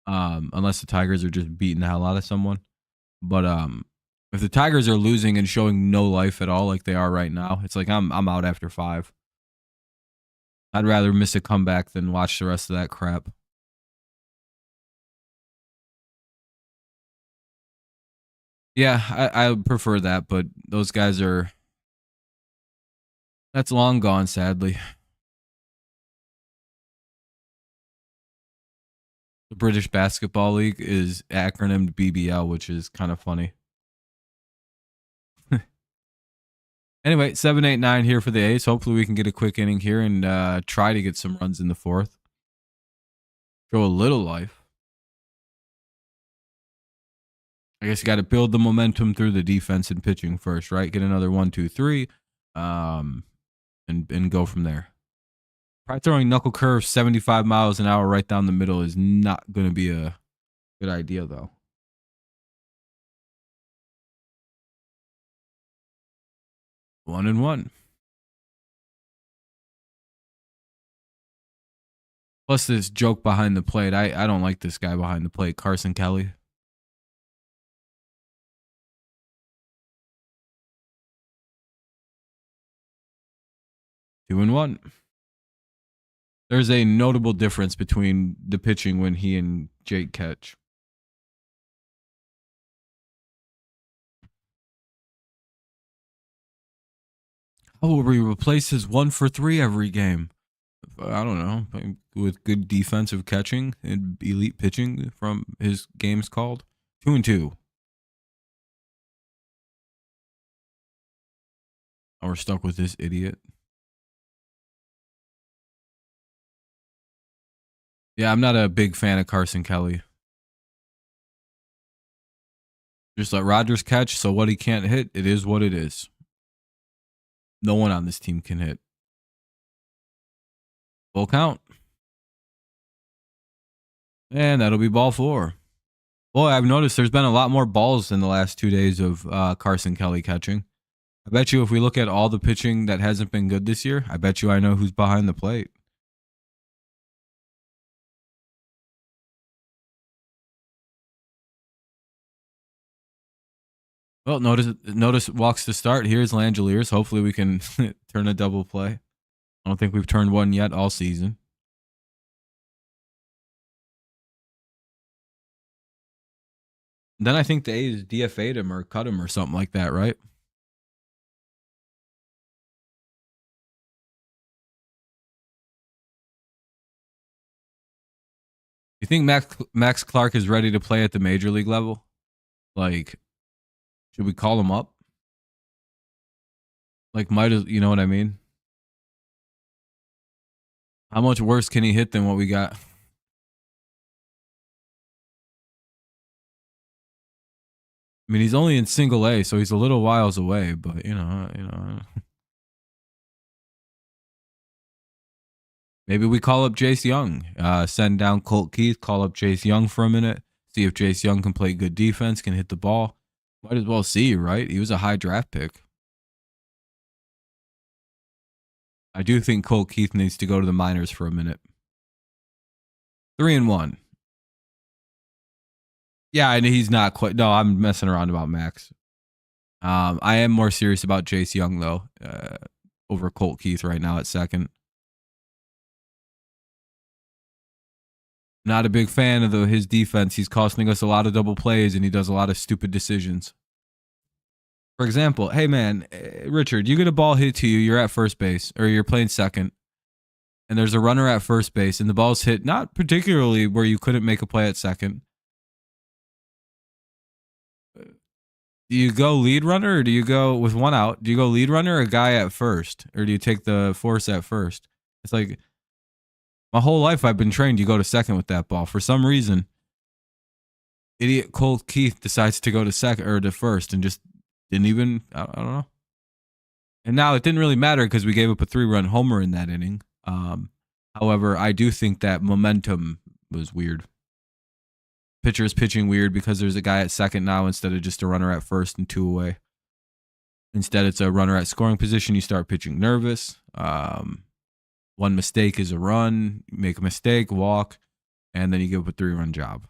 unless the Tigers are just beating the hell out of someone. But if the Tigers are losing and showing no life at all, like they are right now, it's like I'm out after 5. I'd rather miss a comeback than watch the rest of that crap. Yeah, I prefer that, but those guys are... That's long gone, sadly. The British Basketball League is acronymed BBL, which is kind of funny. Anyway, 7-8-9 here for the A's. Hopefully we can get a quick inning here and try to get some runs in the fourth. Show a little life. I guess you got to build the momentum through the defense and pitching first, right? Get another 1, 2, 3, and go from there. Probably throwing knuckle curves 75 miles an hour right down the middle is not going to be a good idea, though. 1-1. Plus this joke behind the plate. I don't like this guy behind the plate, Carson Kelly. Two and one. There's a notable difference between the pitching when he and Jake catch. How will we replace his 1 for 3 every game? I don't know. With good defensive catching and elite pitching from his games called. 2-2. Oh, we're stuck with this idiot. Yeah, I'm not a big fan of Carson Kelly. Just let Rodgers catch, so what he can't hit, it is what it is. No one on this team can hit. Full count. And that'll be ball 4. Boy, I've noticed there's been a lot more balls in the last 2 days of Carson Kelly catching. I bet you if we look at all the pitching that hasn't been good this year, I bet you I know who's behind the plate. Well, notice walks to start. Here's Langeliers. Hopefully we can turn a double play. I don't think we've turned one yet all season. Then I think the A's DFA'd him or cut him or something like that, right? You think Max Clark is ready to play at the major league level? Like, should we call him up? Like, might as you know what I mean? How much worse can he hit than what we got? I mean, he's only in single A, so he's a little whiles away, but you know. Maybe we call up Jace Young, send down Colt Keith, call up Jace Young for a minute, see if Jace Young can play good defense, can hit the ball. Might as well see, right? He was a high draft pick. I do think Colt Keith needs to go to the minors for a minute. 3-1. Yeah, and he's not quite. No, I'm messing around about Max. I am more serious about Jace Young though, over Colt Keith right now at second. Not a big fan of his defense. He's costing us a lot of double plays, and he does a lot of stupid decisions. For example, hey man, Richard, you get a ball hit to you, you're at first base, or you're playing second, and there's a runner at first base, and the ball's hit not particularly where you couldn't make a play at second. Do you go lead runner, or do you go with one out? Do you go lead runner or a guy at first, or do you take the force at first? It's like my whole life I've been trained you go to second with that ball. For some reason, idiot Colt Keith decides to go to second or to first and just didn't even, I don't know. And now it didn't really matter because we gave up a 3-run homer in that inning. However, I do think that momentum was weird. Pitcher is pitching weird because there's a guy at second now instead of just a runner at first and 2 away. Instead, it's a runner at scoring position. You start pitching nervous. One mistake is a run. You make a mistake, walk, and then you give up a 3-run job.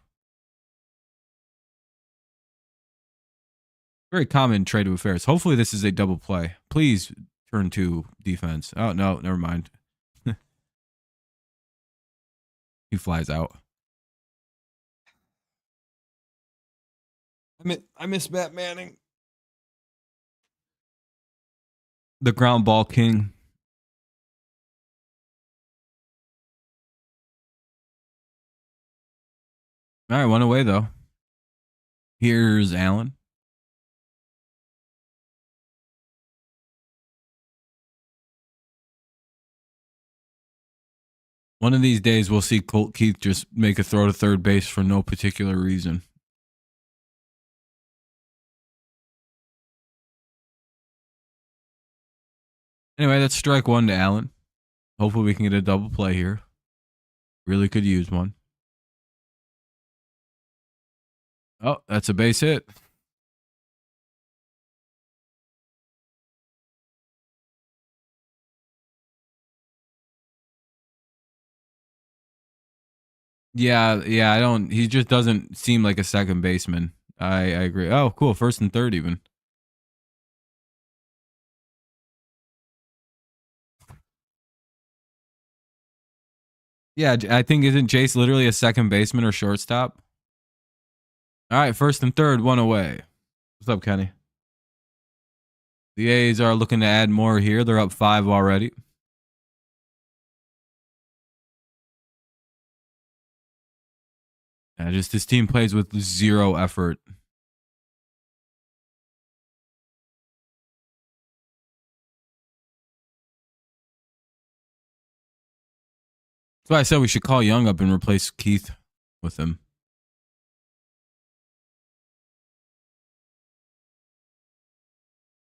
Very common trait of affairs. Hopefully this is a double play. Please turn to defense. Oh, no, never mind. He flies out. I miss Matt Manning. The ground ball king. All right, one away, though. Here's Allen. One of these days, we'll see Colt Keith just make a throw to third base for no particular reason. Anyway, that's strike one to Allen. Hopefully we can get a double play here. Really could use one. Oh, that's a base hit. Yeah, I don't. He just doesn't seem like a second baseman. I agree. Oh, cool. First and third, even. Yeah, I think isn't Jace literally a second baseman or shortstop? All right, first and third, one away. What's up, Kenny? The A's are looking to add more here. They're up 5 already. Yeah, just this team plays with 0 effort. That's why I said we should call Young up and replace Keith with him.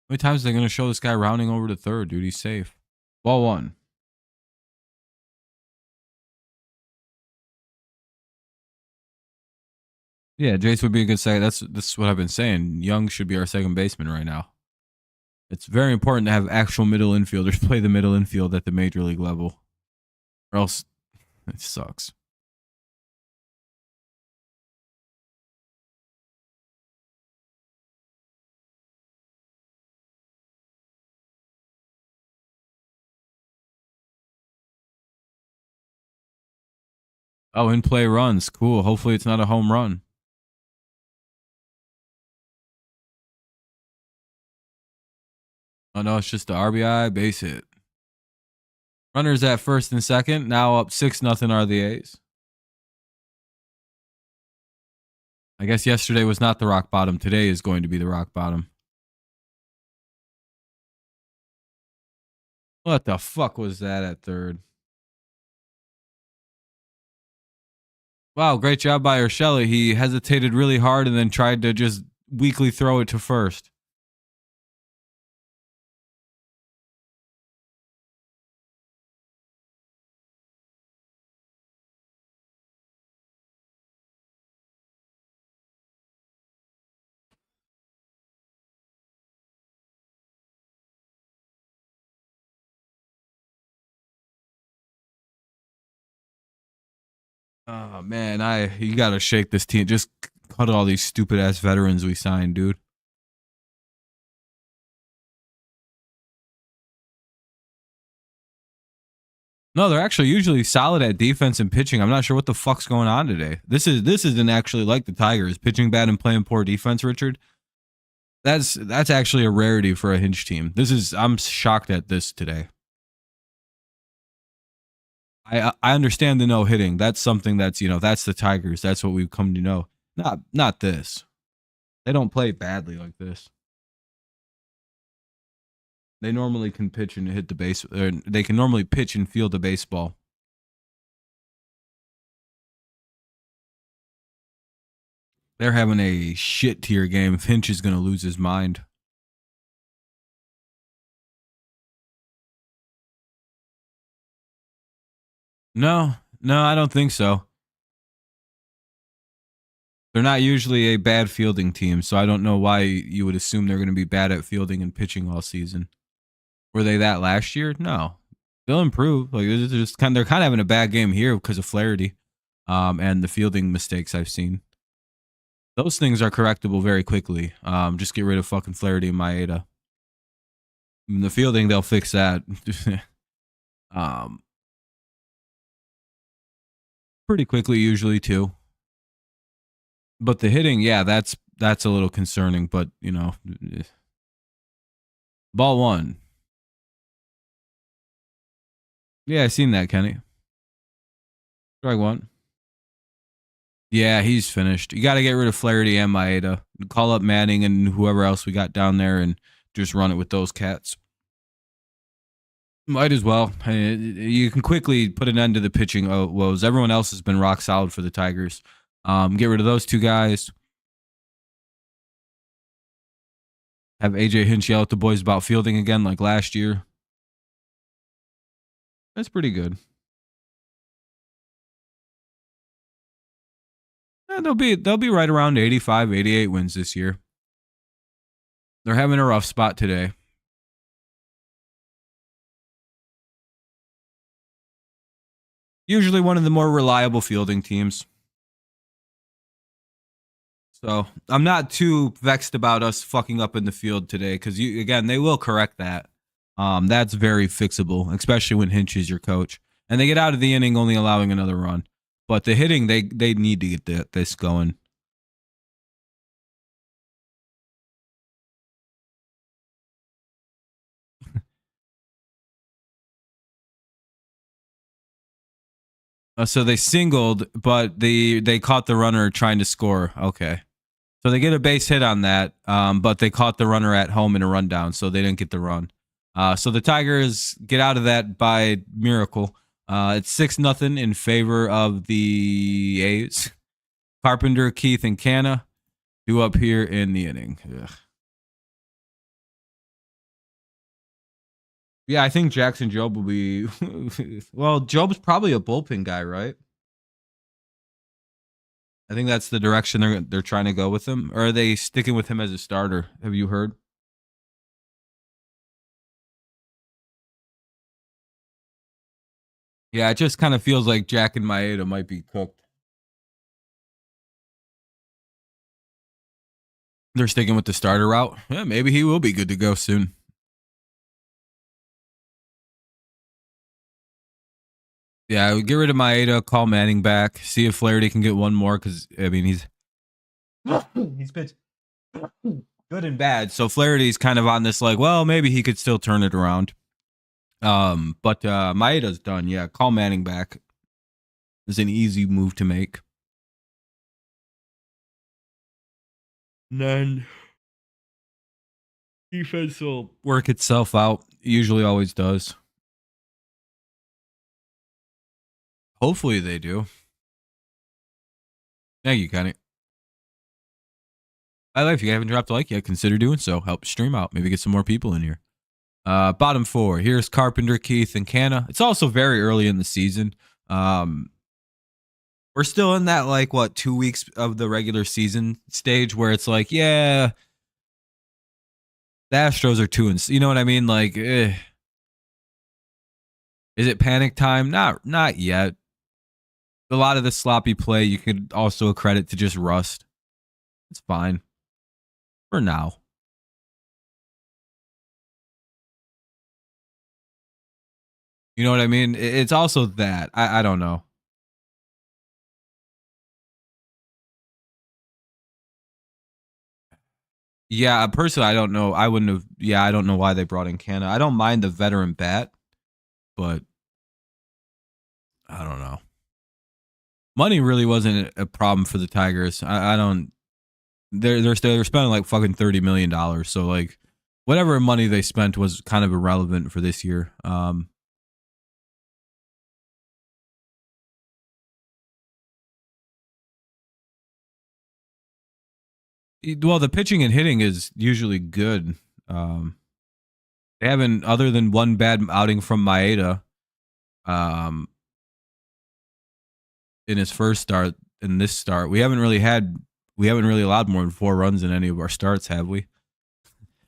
How many times are they going to show this guy rounding over to third, dude? He's safe. Ball one. Yeah, Jace would be a good second. That's what I've been saying. Young should be our second baseman right now. It's very important to have actual middle infielders play the middle infield at the major league level, or else it sucks. Oh, in play runs. Cool. Hopefully it's not a home run. Oh, no, it's just the RBI base hit. Runners at first and second. Now up 6-0 are the A's. I guess yesterday was not the rock bottom. Today is going to be the rock bottom. What the fuck was that at third? Wow, great job by Urshela. He hesitated really hard and then tried to just weakly throw it to first. Oh man, you gotta shake this team. Just cut all these stupid ass veterans we signed, dude. No, they're actually usually solid at defense and pitching. I'm not sure what the fuck's going on today. This isn't actually like the Tigers. Pitching bad and playing poor defense, Richard. That's actually a rarity for a Hinch team. I'm shocked at this today. I understand the no hitting. That's something that's, that's the Tigers. That's what we've come to know. Not this. They don't play badly like this. They normally can pitch and hit the base. Or they can normally pitch and field the baseball. They're having a shit tier game. Hinch is going to lose his mind. No, I don't think so. They're not usually a bad fielding team, so I don't know why you would assume they're going to be bad at fielding and pitching all season. Were they that last year? No, they'll improve. Like they're kind of having a bad game here because of Flaherty, and the fielding mistakes I've seen. Those things are correctable very quickly. Just get rid of fucking Flaherty and Maeda. In the fielding, they'll fix that. Pretty quickly usually too. But the hitting, yeah, that's a little concerning. But ball one. Yeah, I seen that, Kenny. Strike one. Yeah, he's finished. You got to get rid of Flaherty and Maeda. Call up Manning and whoever else we got down there and just run it with those cats. Might as well. You can quickly put an end to the pitching woes. Everyone else has been rock solid for the Tigers. Get rid of those two guys. Have AJ Hinch yell at the boys about fielding again like last year. That's pretty good. Yeah, they'll be right around 85, 88 wins this year. They're having a rough spot today. Usually one of the more reliable fielding teams. So I'm not too vexed about us fucking up in the field today because they will correct that. That's very fixable, especially when Hinch is your coach. And they get out of the inning only allowing another run. But the hitting, they need to get this going. So they singled, but they caught the runner trying to score. Okay. So they get a base hit on that, but they caught the runner at home in a rundown, so they didn't get the run. So the Tigers get out of that by miracle. It's 6-0 in favor of the A's. Carpenter, Keith, and Canna due up here in the inning. Ugh. Yeah, I think Jackson Job will be. Well, Job's probably a bullpen guy, right? I think that's the direction they're trying to go with him. Or are they sticking with him as a starter? Have you heard? Yeah, it just kind of feels like Jack and Maeda might be cooked. They're sticking with the starter route. Yeah, maybe he will be good to go soon. Yeah, get rid of Maeda, call Manning back, see if Flaherty can get one more because I mean he's pitched good and bad. So Flaherty's kind of on this like, well, maybe he could still turn it around. But Maeda's done. Yeah, call Manning back. It's an easy move to make. And then defense will work itself out. Usually always does. Hopefully they do. Thank you, Kenny. If you haven't dropped a like yet, consider doing so. Help stream out. Maybe get some more people in here. Bottom four. Here's Carpenter, Keith, and Canna. It's also very early in the season. We're still in that, like, 2 weeks of the regular season stage where it's like, yeah, the Astros are 2 and, you know what I mean? Like, is it panic time? Not yet. A lot of the sloppy play you could also accredit to just rust. It's fine for now. You know what I mean? It's also that. I don't know. Yeah, personally, I don't know. I wouldn't have. Yeah, I don't know why they brought in Canna. I don't mind the veteran bat, but I don't know. Money really wasn't a problem for the Tigers. I don't. They're spending like fucking $30 million. So like, whatever money they spent was kind of irrelevant for this year. Well, the pitching and hitting is usually good. They haven't, other than one bad outing from Maeda, in his first start. In this start, we haven't really allowed more than 4 runs in any of our starts, have we?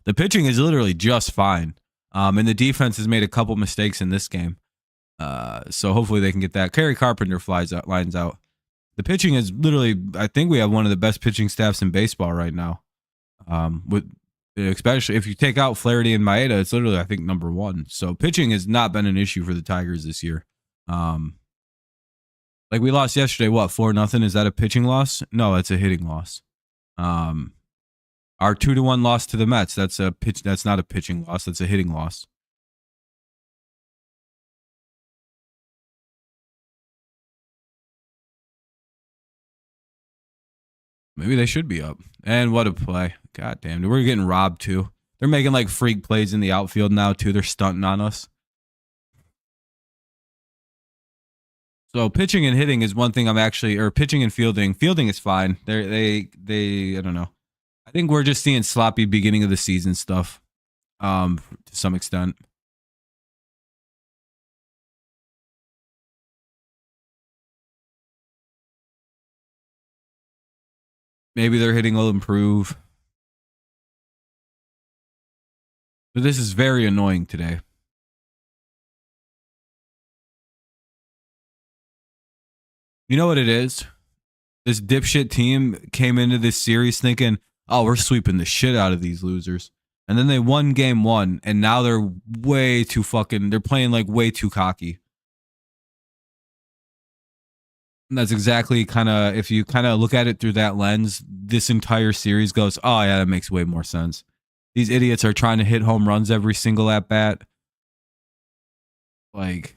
The pitching is literally just fine, and the defense has made a couple mistakes in this game. So hopefully they can get that. Kerry Carpenter lines out. The pitching is literally, I think we have one of the best pitching staffs in baseball right now. With especially if you take out Flaherty and Maeda, it's literally, I think, number 1. So pitching has not been an issue for the Tigers this year. Like we lost yesterday, 4-0? Is that a pitching loss? No, that's a hitting loss. Our 2-1 loss to the Mets, that's not a pitching loss, that's a hitting loss. Maybe they should be up. And what a play. God damn, dude, we're getting robbed too. They're making like freak plays in the outfield now too. They're stunting on us. So pitching and hitting is one thing or pitching and fielding. Fielding is fine. They I don't know. I think we're just seeing sloppy beginning of the season stuff, to some extent. Maybe their hitting will improve. But this is very annoying today. You know what it is? This dipshit team came into this series thinking, oh, we're sweeping the shit out of these losers. And then they won game 1, and now they're way too they're playing like way too cocky. And that's exactly if you kind of look at it through that lens, this entire series goes, oh yeah, that makes way more sense. These idiots are trying to hit home runs every single at bat. Like,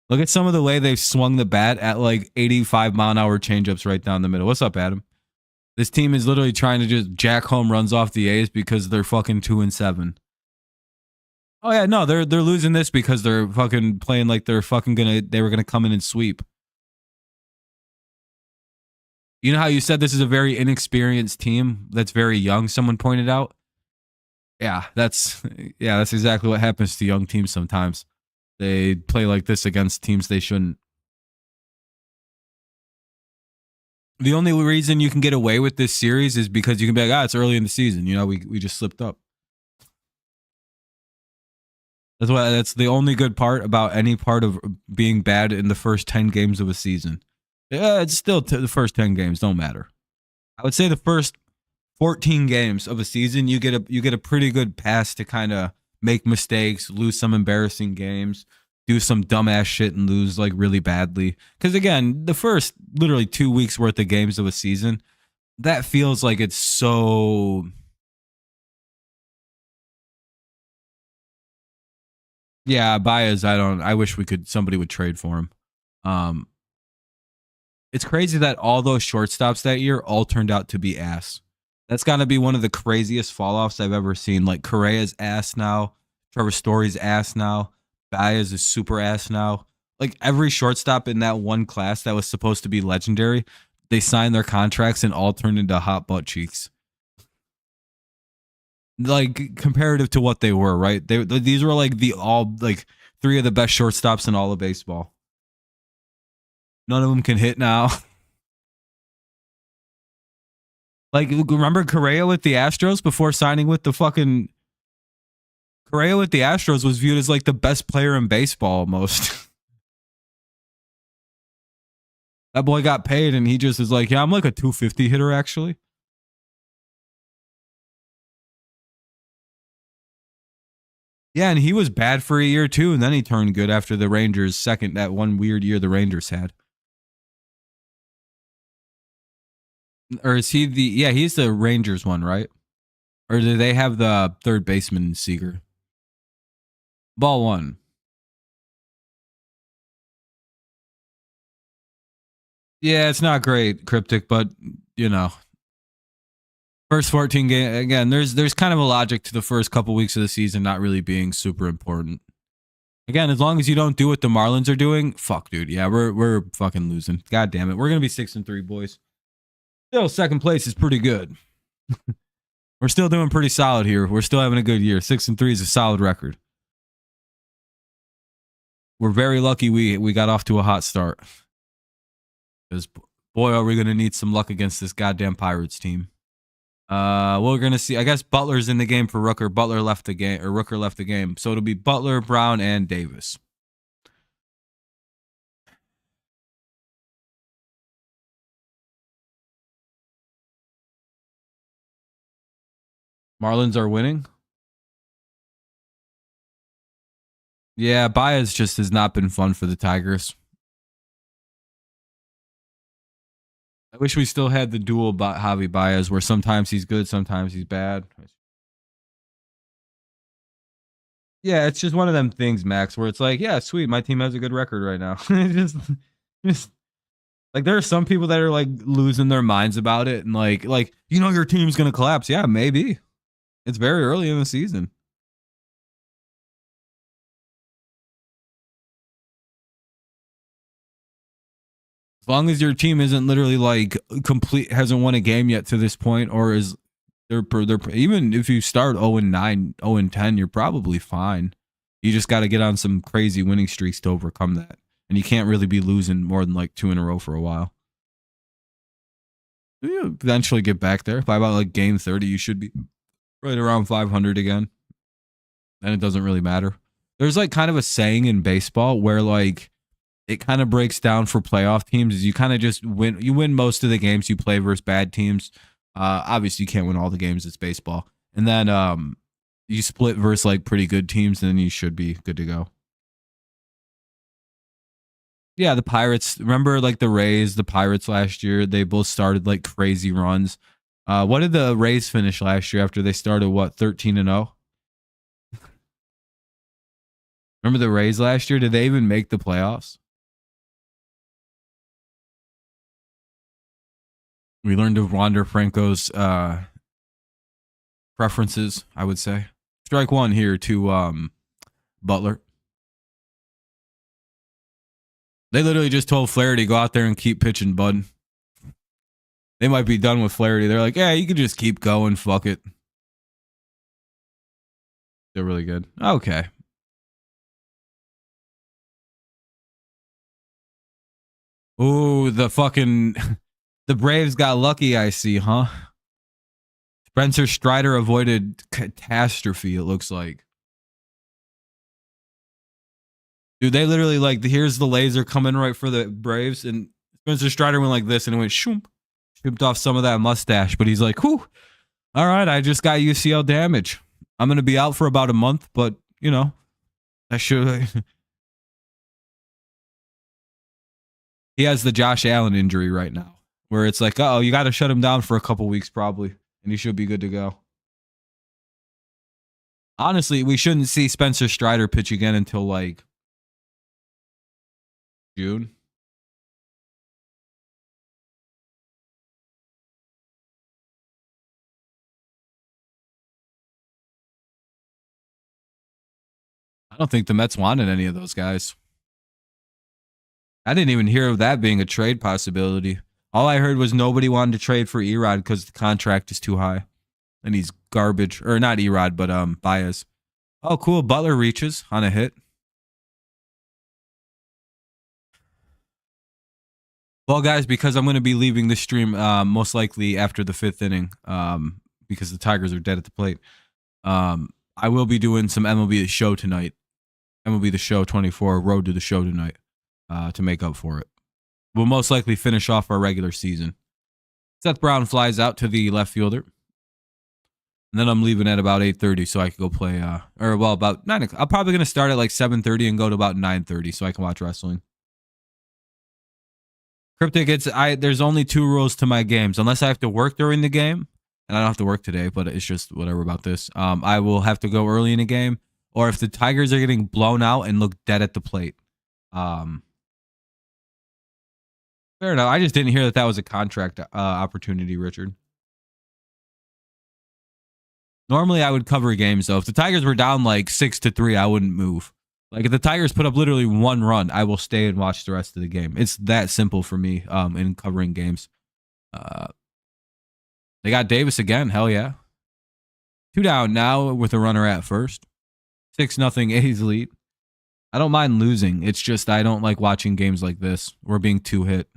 look at some of the way they've swung the bat at like 85-mile-an-hour changeups right down the middle. What's up, Adam? This team is literally trying to just jack home runs off the A's because they're fucking 2-7. Oh yeah, no, they're losing this because they're fucking playing like they were gonna come in and sweep. You know how you said this is a very inexperienced team that's very young, someone pointed out? Yeah, that's exactly what happens to young teams sometimes. They play like this against teams they shouldn't. The only reason you can get away with this series is because you can be like, it's early in the season. You know, we just slipped up. That's the only good part about any part of being bad in the first 10 games of a season. Yeah, it's still the first 10 games don't matter. I would say the first 14 games of a season, you get a pretty good pass to kind of make mistakes, lose some embarrassing games, do some dumbass shit and lose like really badly. Because again, the first literally 2 weeks worth of games of a season, that feels like it's so. Yeah, Baez, I wish somebody would trade for him. It's crazy that all those shortstops that year all turned out to be ass. That's got to be one of the craziest fall offs I've ever seen. Like Correa's ass now, Trevor Story's ass now, Baez is super ass now. Like every shortstop in that one class that was supposed to be legendary, they signed their contracts and all turned into hot butt cheeks. Like comparative to what they were, right? These were like three of the best shortstops in all of baseball. None of them can hit now. Like, remember Correa with the Astros before signing with the fucking. Correa with the Astros was viewed as like the best player in baseball almost. That boy got paid and he just is like, yeah, I'm like a 250 hitter actually. Yeah, and he was bad for a year too, and then he turned good after the Rangers that one weird year the Rangers had. Or is he he's the Rangers one, right? Or do they have the third baseman Seager? Ball one. Yeah, it's not great, Cryptic, but you know. First 14 game again, there's kind of a logic to the first couple weeks of the season not really being super important. Again, as long as you don't do what the Marlins are doing, fuck dude. Yeah, we're fucking losing. God damn it. We're gonna be 6-3, boys. Still, second place is pretty good. We're still doing pretty solid here. We're still having a good year. 6-3 is a solid record. We're very lucky we got off to a hot start. Because boy, are we gonna need some luck against this goddamn Pirates team. We're gonna see. I guess Butler's in the game for Rooker. Butler left the game, or Rooker left the game. So it'll be Butler, Brown, and Davis. Marlins are winning. Yeah, Baez just has not been fun for the Tigers. I wish we still had the dual Javi Baez, where sometimes he's good, sometimes he's bad. Yeah, it's just one of them things, Max, where it's like, yeah, sweet, my team has a good record right now. just like there are some people that are like losing their minds about it, and like your team's gonna collapse. Yeah, maybe. It's very early in the season. As long as your team isn't literally like hasn't won a game yet to this point, or is they're even if you start 0-9, 0-10, you're probably fine. You just got to get on some crazy winning streaks to overcome that, and you can't really be losing more than like 2 in a row for a while. You eventually get back there. By about like game 30, you should be right around 500 again. And it doesn't really matter. There's like kind of a saying in baseball where like it kind of breaks down for playoff teams is you kind of just win most of the games you play versus bad teams. Obviously you can't win all the games, it's baseball. And then you split versus like pretty good teams, and then you should be good to go. Yeah, the Pirates, remember like the Rays, the Pirates last year, they both started like crazy runs. What did the Rays finish last year after they started 13-0? Remember the Rays last year? Did they even make the playoffs? We learned of Wander Franco's preferences, I would say. Strike one here to Butler. They literally just told Flaherty, go out there and keep pitching, bud. They might be done with Flaherty. They're like, yeah, you can just keep going. Fuck it. They're really good. Okay. Ooh, the fucking... The Braves got lucky, I see, huh? Spencer Strider avoided catastrophe, it looks like. Dude, they literally, like, here's the laser coming right for the Braves, and Spencer Strider went like this, and it went shoomp. Stripped off some of that mustache, but he's like, whew, all right, I just got UCL damage. I'm going to be out for about a month, but, you know, I should... He has the Josh Allen injury right now, where it's like, oh, you got to shut him down for a couple weeks probably, and he should be good to go. Honestly, we shouldn't see Spencer Strider pitch again until, like, June. I don't think the Mets wanted any of those guys. I didn't even hear of that being a trade possibility. All I heard was nobody wanted to trade for Erod because the contract is too high. And he's garbage. Or not Erod, but Baez. Oh, cool. Butler reaches on a hit. Well, guys, because I'm going to be leaving this stream most likely after the 5th inning because the Tigers are dead at the plate, I will be doing some MLB The Show tonight. MLB The Show 24, Road to the Show tonight to make up for it. We'll most likely finish off our regular season. Seth Brown flies out to the left fielder. And then I'm leaving at about 8:30 so I can go play, about 9 o'clock. I'm probably going to start at like 7:30 and go to about 9:30 so I can watch wrestling. Cryptic, there's only 2 rules to my games. Unless I have to work during the game, and I don't have to work today, but it's just whatever about this. I will have to go early in the game, or if the Tigers are getting blown out and look dead at the plate. Fair enough. I just didn't hear that was a contract opportunity, Richard. Normally, I would cover games, though. If the Tigers were down like 6-3, I wouldn't move. Like, if the Tigers put up literally 1 run, I will stay and watch the rest of the game. It's that simple for me in covering games. They got Davis again. Hell yeah. 2 down now with a runner at first. 6-0 A's lead. I don't mind losing. It's just I don't like watching games like this. We're being 2 hit.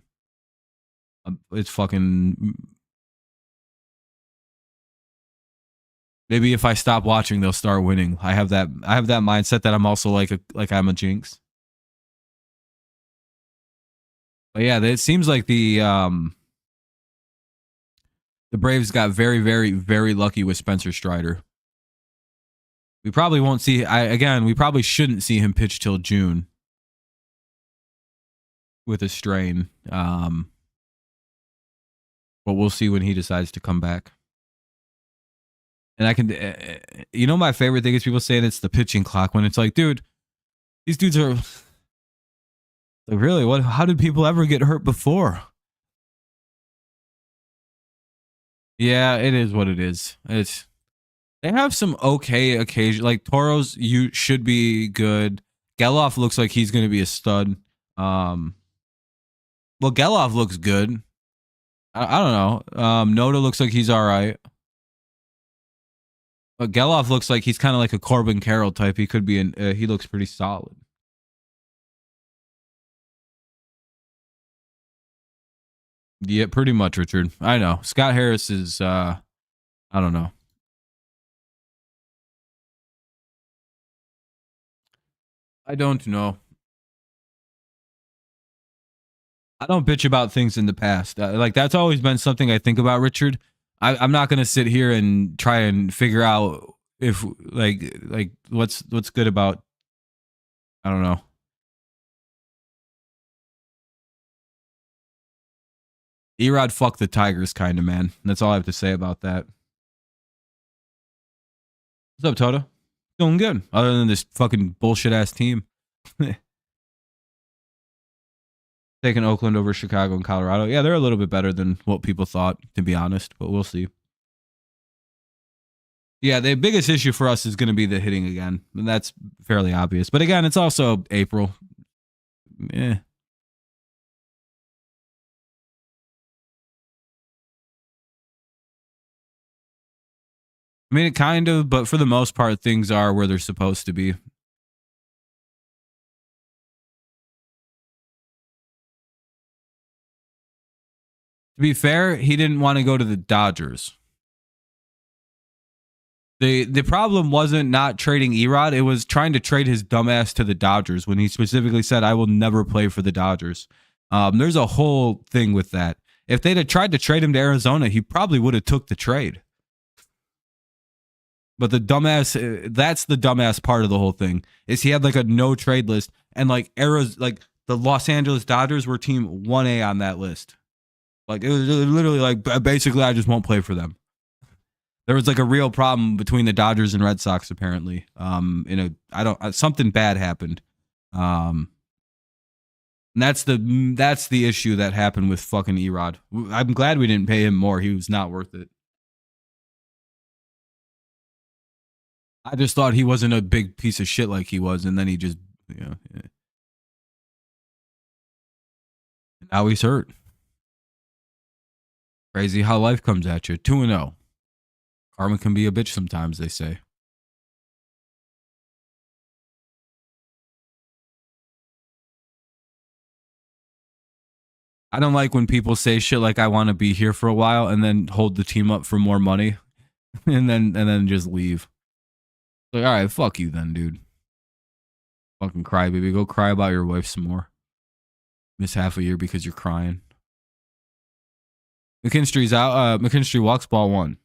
It's fucking... Maybe if I stop watching, they'll start winning. I have that mindset that I'm also like I'm a jinx. But yeah, it seems like the Braves got very, very, very lucky with Spencer Strider. We probably won't see. We probably shouldn't see him pitch till June with a strain. But we'll see when he decides to come back. And I can, my favorite thing is people saying it's the pitching clock when it's like, dude, these dudes are like, really, what? How did people ever get hurt before? Yeah, it is what it is. They have some okay occasion, like Toros. You should be good. Geloff looks like he's going to be a stud. Well, Geloff looks good. I don't know. Noda looks like he's all right. But Geloff looks like he's kind of like a Corbin Carroll type. He could be he looks pretty solid. Yeah, pretty much, Richard. I know. Scott Harris is, I don't know. I don't know. I don't bitch about things in the past. Like, that's always been something I think about, Richard. I'm not gonna sit here and try and figure out if like what's good about. I don't know. Erod fuck the Tigers, kind of, man. That's all I have to say about that. What's up, Toto? Doing good. Other than this fucking bullshit ass team. Taking Oakland over Chicago and Colorado. Yeah, they're a little bit better than what people thought, to be honest, but we'll see. Yeah, the biggest issue for us is going to be the hitting again, and that's fairly obvious. But again, it's also April. Eh. I mean, it kind of, but for the most part, things are where they're supposed to be. To be fair, he didn't want to go to the Dodgers. The problem wasn't not trading Erod, it was trying to trade his dumbass to the Dodgers when he specifically said, I will never play for the Dodgers. There's a whole thing with that. If they'd have tried to trade him to Arizona, he probably would have took the trade. But the dumbass, that's the dumbass part of the whole thing, is he had like a no trade list, and like like the Los Angeles Dodgers were team 1A on that list. Like it was literally like, basically, I just won't play for them. There was like a real problem between the Dodgers and Red Sox apparently. Something bad happened. And that's the issue that happened with fucking Erod. I'm glad we didn't pay him more. He was not worth it. I just thought he wasn't a big piece of shit like he was, and then he just, yeah. Now he's hurt. Crazy how life comes at you. 2-0. Karma can be a bitch sometimes, they say. I don't like when people say shit like, I want to be here for a while, and then hold the team up for more money and then just leave. Like, all right, fuck you then, dude. Fucking cry, baby. Go cry about your wife some more. Miss half a year because you're crying. McKinstry's out. McKinstry walks, ball 1.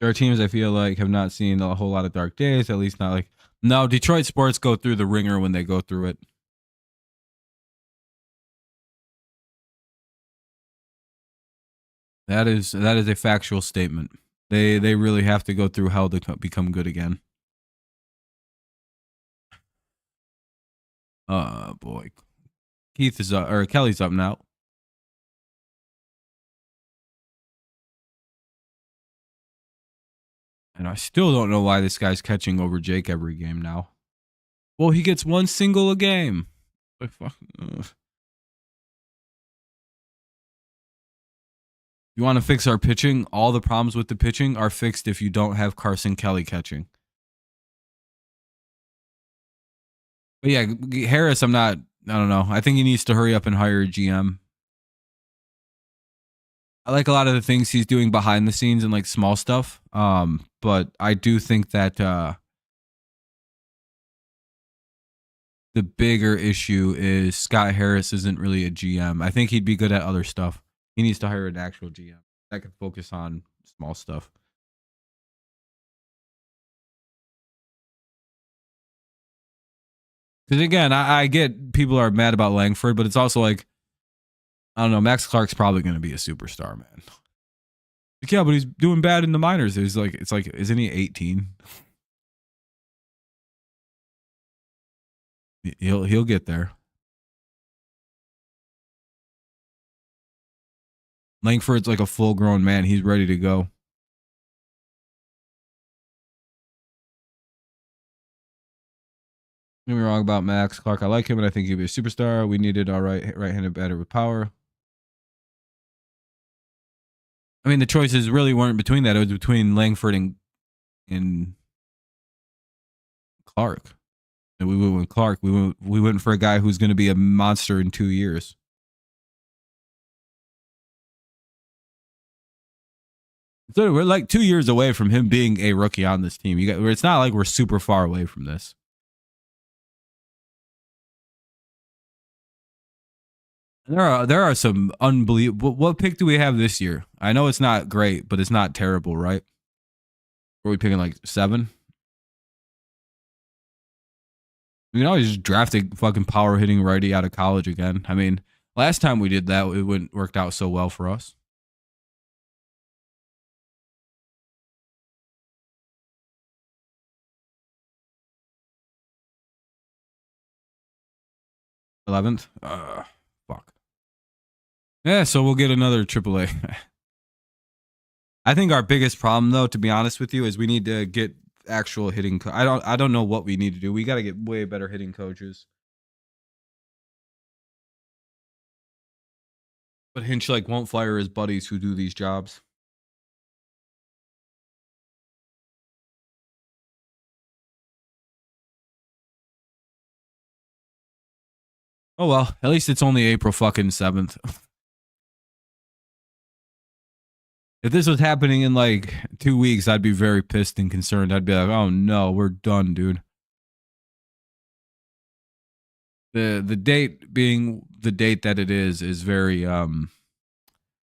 There are teams I feel like have not seen a whole lot of dark days, at least not like. No, Detroit sports go through the ringer when they go through it. That is a factual statement. They really have to go through hell to become good again. Boy. Keith is up, or Kelly's up now. And I still don't know why this guy's catching over Jake every game now. Well, he gets 1 single a game. You want to fix our pitching? All the problems with the pitching are fixed if you don't have Carson Kelly catching. But yeah, Harris, I don't know. I think he needs to hurry up and hire a GM. I like a lot of the things he's doing behind the scenes and like small stuff. But I do think that the bigger issue is Scott Harris isn't really a GM. I think he'd be good at other stuff. He needs to hire an actual GM that can focus on small stuff. Because again, I get people are mad about Langford, but it's also like, I don't know, Max Clark's probably going to be a superstar, man. Like, yeah, but he's doing bad in the minors. It's like, isn't he 18? He'll get there. Langford's like a full grown man. He's ready to go. Don't get me wrong about Max Clark. I like him, and I think he'd be a superstar. We needed our right-handed batter with power. I mean, the choices really weren't between that. It was between Langford and Clark. And we went with Clark. We went for a guy who's going to be a monster in 2 years. So we're like 2 years away from him being a rookie on this team. It's not like we're super far away from this. There are some unbelievable. What pick do we have this year? I know it's not great, but it's not terrible, right? Are we picking like 7? We can always just draft a fucking power hitting righty out of college again. I mean, last time we did that, it worked out so well for us. '11th. Fuck. Yeah, so we'll get another AAA. I think our biggest problem, though, to be honest with you, is we need to get actual hitting. I don't know what we need to do. We got to get way better hitting coaches. But Hinch like won't fire his buddies who do these jobs. Oh well, at least it's only April fucking 7th. If this was happening in like 2 weeks, I'd be very pissed and concerned. I'd be like, "Oh no, we're done, dude." The date being the date that it is very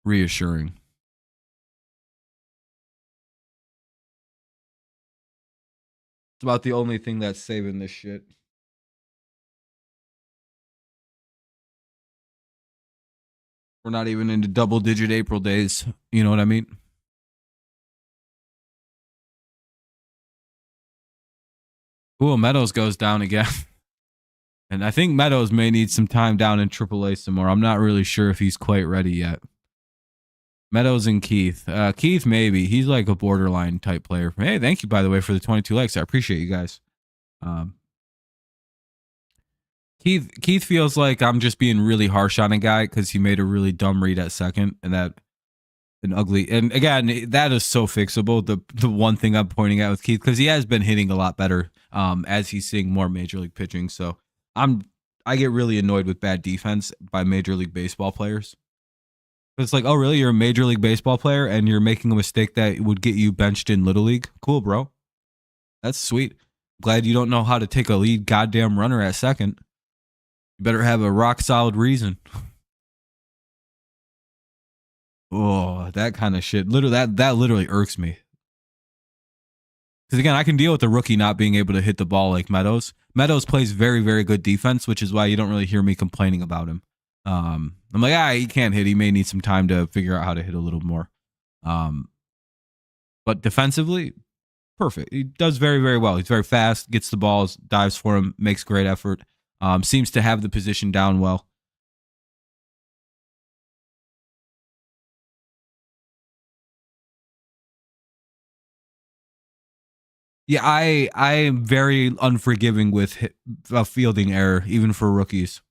reassuring. It's about the only thing that's saving this shit. We're not even into double-digit April days. You know what I mean? Ooh, Meadows goes down again. And I think Meadows may need some time down in AAA some more. I'm not really sure if he's quite ready yet. Meadows and Keith. Keith, maybe. He's like a borderline type player. Hey, thank you, by the way, for the 22 likes. I appreciate you guys. Keith feels like I'm just being really harsh on a guy because he made a really dumb read at second, and that an ugly. And again, that is so fixable. The one thing I'm pointing out with Keith, because he has been hitting a lot better as he's seeing more major league pitching. So I get really annoyed with bad defense by Major League Baseball players. It's like, oh really? You're a Major League Baseball player and you're making a mistake that would get you benched in Little League? Cool, bro. That's sweet. Glad you don't know how to take a lead goddamn runner at second. You better have a rock solid reason. Oh, that kind of shit. Literally, that literally irks me. Because again, I can deal with the rookie not being able to hit the ball like Meadows. Meadows plays very, very good defense, which is why you don't really hear me complaining about him. I'm like, he can't hit. He may need some time to figure out how to hit a little more. But defensively, perfect. He does very, very well. He's very fast, gets the balls, dives for him, makes great effort. Seems to have the position down well. Yeah, I am very unforgiving with fielding error, even for rookies.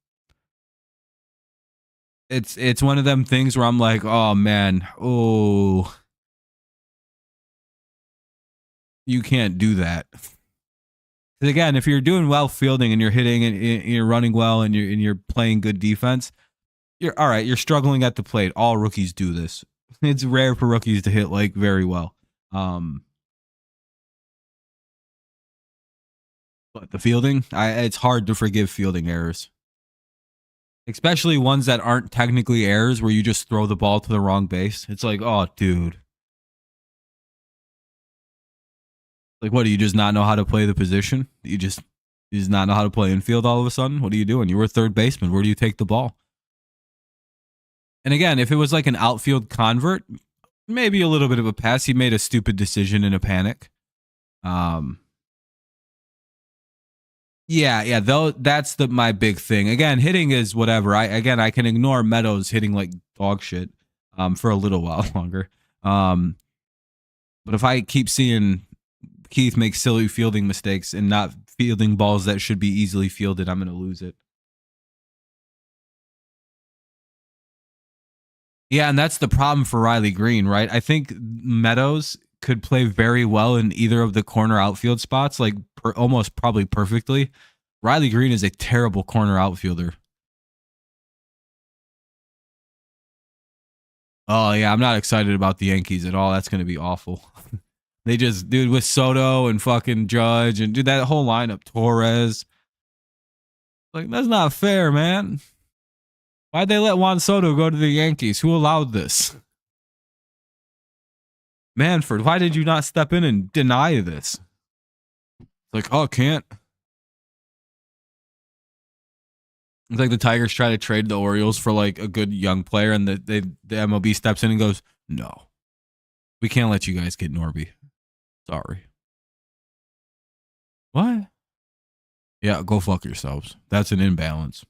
It's one of them things where I'm like, oh man, oh, you can't do that. Again, if you're doing well fielding and you're hitting and you're running well and you're playing good defense, you're all right. You're struggling at the plate. All rookies do this. It's rare for rookies to hit like very well. But the fielding, it's hard to forgive fielding errors, especially ones that aren't technically errors where you just throw the ball to the wrong base. It's like, oh, dude. Like, what, do you just not know how to play the position? You just not know how to play infield all of a sudden? What are you doing? You were a third baseman. Where do you take the ball? And again, if it was like an outfield convert, maybe a little bit of a pass. He made a stupid decision in a panic. Yeah, though that's my big thing. Again, hitting is whatever. I can ignore Meadows hitting like dog shit for a little while longer. But if I keep seeing Keith make silly fielding mistakes and not fielding balls that should be easily fielded, I'm going to lose it. Yeah, and that's the problem for Riley Green, right? I think Meadows could play very well in either of the corner outfield spots, like almost probably perfectly. Riley Green is a terrible corner outfielder. Oh yeah, I'm not excited about the Yankees at all. That's going to be awful. They just, dude, with Soto and fucking Judge and dude, that whole lineup, Torres. Like, that's not fair, man. Why'd they let Juan Soto go to the Yankees? Who allowed this? Manfred, why did you not step in and deny this? Like, oh, can't. It's like the Tigers try to trade the Orioles for like a good young player, and the MLB steps in and goes, no, we can't let you guys get Norby. Sorry. What? Yeah, go fuck yourselves. That's an imbalance.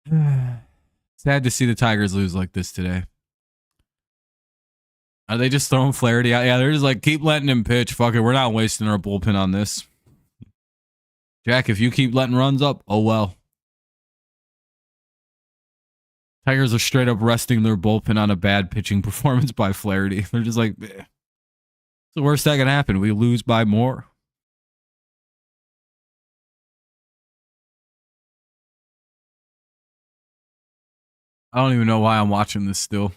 Sad to see the Tigers lose like this today. Are they just throwing Flaherty out? Yeah, they're just like, keep letting him pitch. Fuck it, we're not wasting our bullpen on this. Jack, if you keep letting runs up, oh well. Tigers are straight up resting their bullpen on a bad pitching performance by Flaherty. They're just like, it's the worst that can happen. We lose by more. I don't even know why I'm watching this still.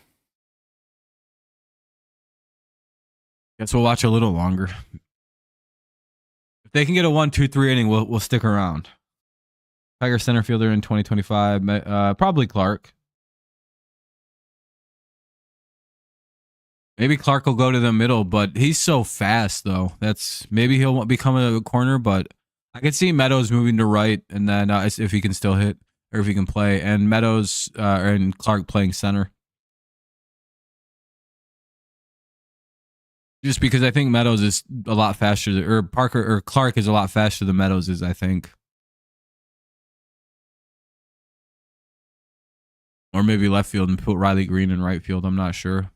Guess we'll watch a little longer. If they can get a 1-2-3 inning, we'll stick around. Tiger center fielder in 2025, probably Clark. Maybe Clark will go to the middle, but he's so fast though. Maybe he'll become a corner, but I could see Meadows moving to right, and then if he can still hit or if he can play, and Meadows and Clark playing center. Just because I think Meadows is a lot faster, or Clark is a lot faster than Meadows is, I think. Or maybe left field and put Riley Green in right field. I'm not sure.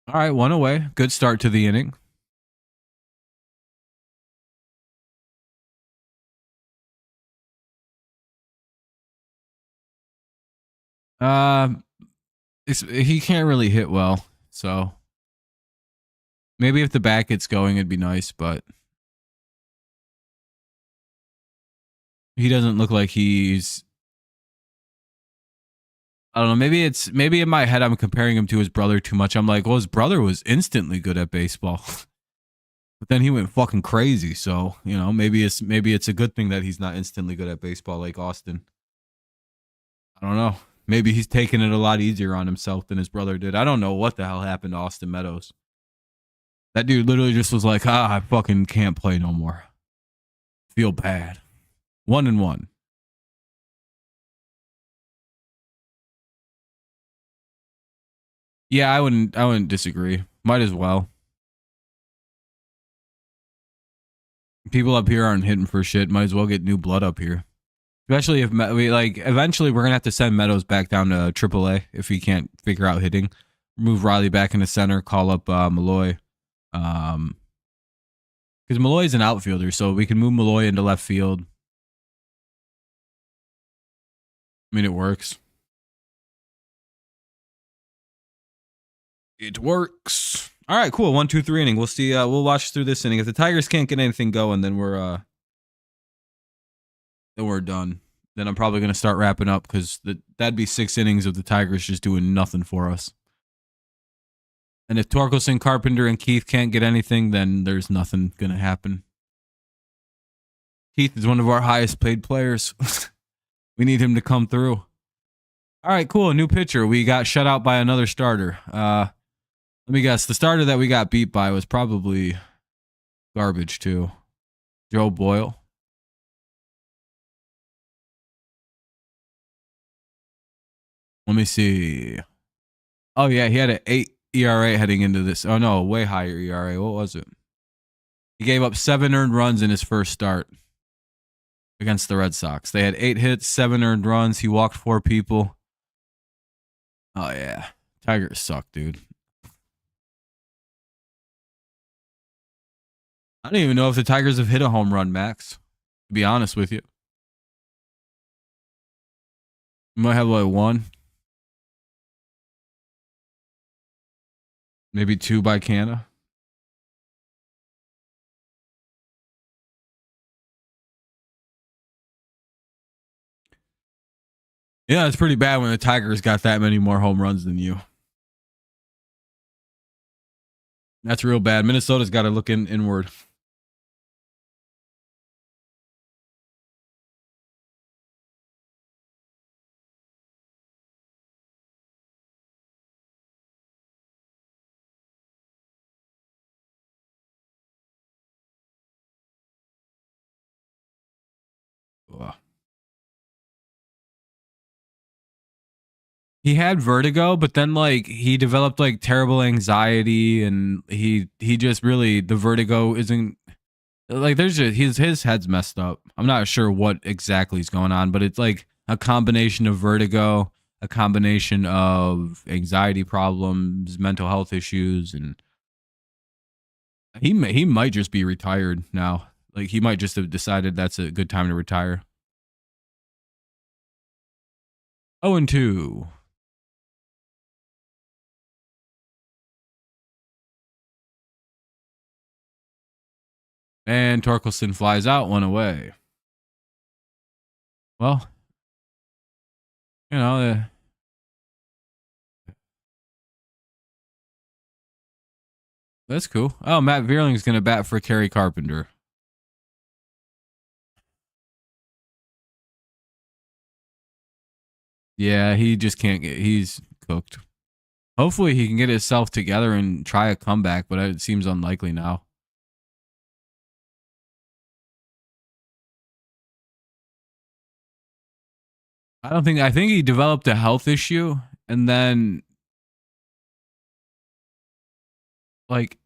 All right, one away. Good start to the inning. He can't really hit well, so maybe if the bat gets going, it'd be nice, but he doesn't look like he's. I don't know. Maybe in my head I'm comparing him to his brother too much. I'm like, well, his brother was instantly good at baseball, but then he went fucking crazy. So maybe it's a good thing that he's not instantly good at baseball like Austin. I don't know. Maybe he's taking it a lot easier on himself than his brother did. I don't know what the hell happened to Austin Meadows. That dude literally just was like, I fucking can't play no more. Feel bad. 1-1. Yeah, I wouldn't disagree. Might as well. People up here aren't hitting for shit. Might as well get new blood up here. Especially if eventually we're gonna have to send Meadows back down to AAA if he can't figure out hitting. Move Riley back into center. Call up Malloy, because Malloy's an outfielder, so we can move Malloy into left field. I mean, it works. It works. All right, cool. 1-2-3 inning. We'll see. We'll watch through this inning. If the Tigers can't get anything going, then we're done. Then I'm probably gonna start wrapping up because that'd be 6 innings of the Tigers just doing nothing for us. And if Torkelson, Carpenter, and Keith can't get anything, then there's nothing gonna happen. Keith is one of our highest paid players. We need him to come through. All right, cool. A new pitcher. We got shut out by another starter. Let me guess. The starter that we got beat by was probably garbage too. Joe Boyle. Let me see. Oh yeah, he had an 8 ERA heading into this. Oh no, way higher ERA. What was it? He gave up 7 earned runs in his first start against the Red Sox. They had 8 hits, 7 earned runs. He walked 4 people. Oh yeah, Tigers suck, dude. I don't even know if the Tigers have hit a home run, Max. To be honest with you, we might have like 1. Maybe 2 by Canna. Yeah, it's pretty bad when the Tigers got that many more home runs than you. That's real bad. Minnesota's got to look inward. Ugh. He had vertigo, but then like he developed like terrible anxiety, and he just really, the vertigo isn't. Like there's just his head's messed up. I'm not sure what exactly is going on, but it's like a combination of vertigo, a combination of anxiety problems, mental health issues, and he might just be retired now. Like he might just have decided that's a good time to retire. 0-2. And Torkelson flies out, one away. Well, you know, that's cool. Oh, Matt Vierling's going to bat for Kerry Carpenter. Yeah, he just can't get. He's cooked. Hopefully, he can get himself together and try a comeback, but it seems unlikely now. I think he developed a health issue, and then like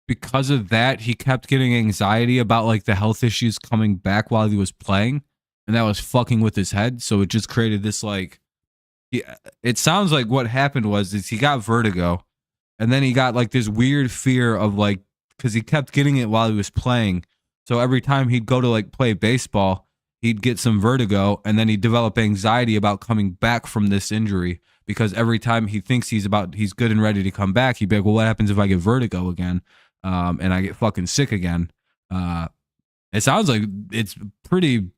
because of that, he kept getting anxiety about like the health issues coming back while he was playing, and that was fucking with his head. So it just created this like. It sounds like what happened was is he got vertigo, and then he got like this weird fear of like because he kept getting it while he was playing. So every time he'd go to like play baseball, he'd get some vertigo, and then he'd develop anxiety about coming back from this injury because every time he thinks he's good and ready to come back, he'd be like, well, what happens if I get vertigo again, and I get fucking sick again? It sounds like it's pretty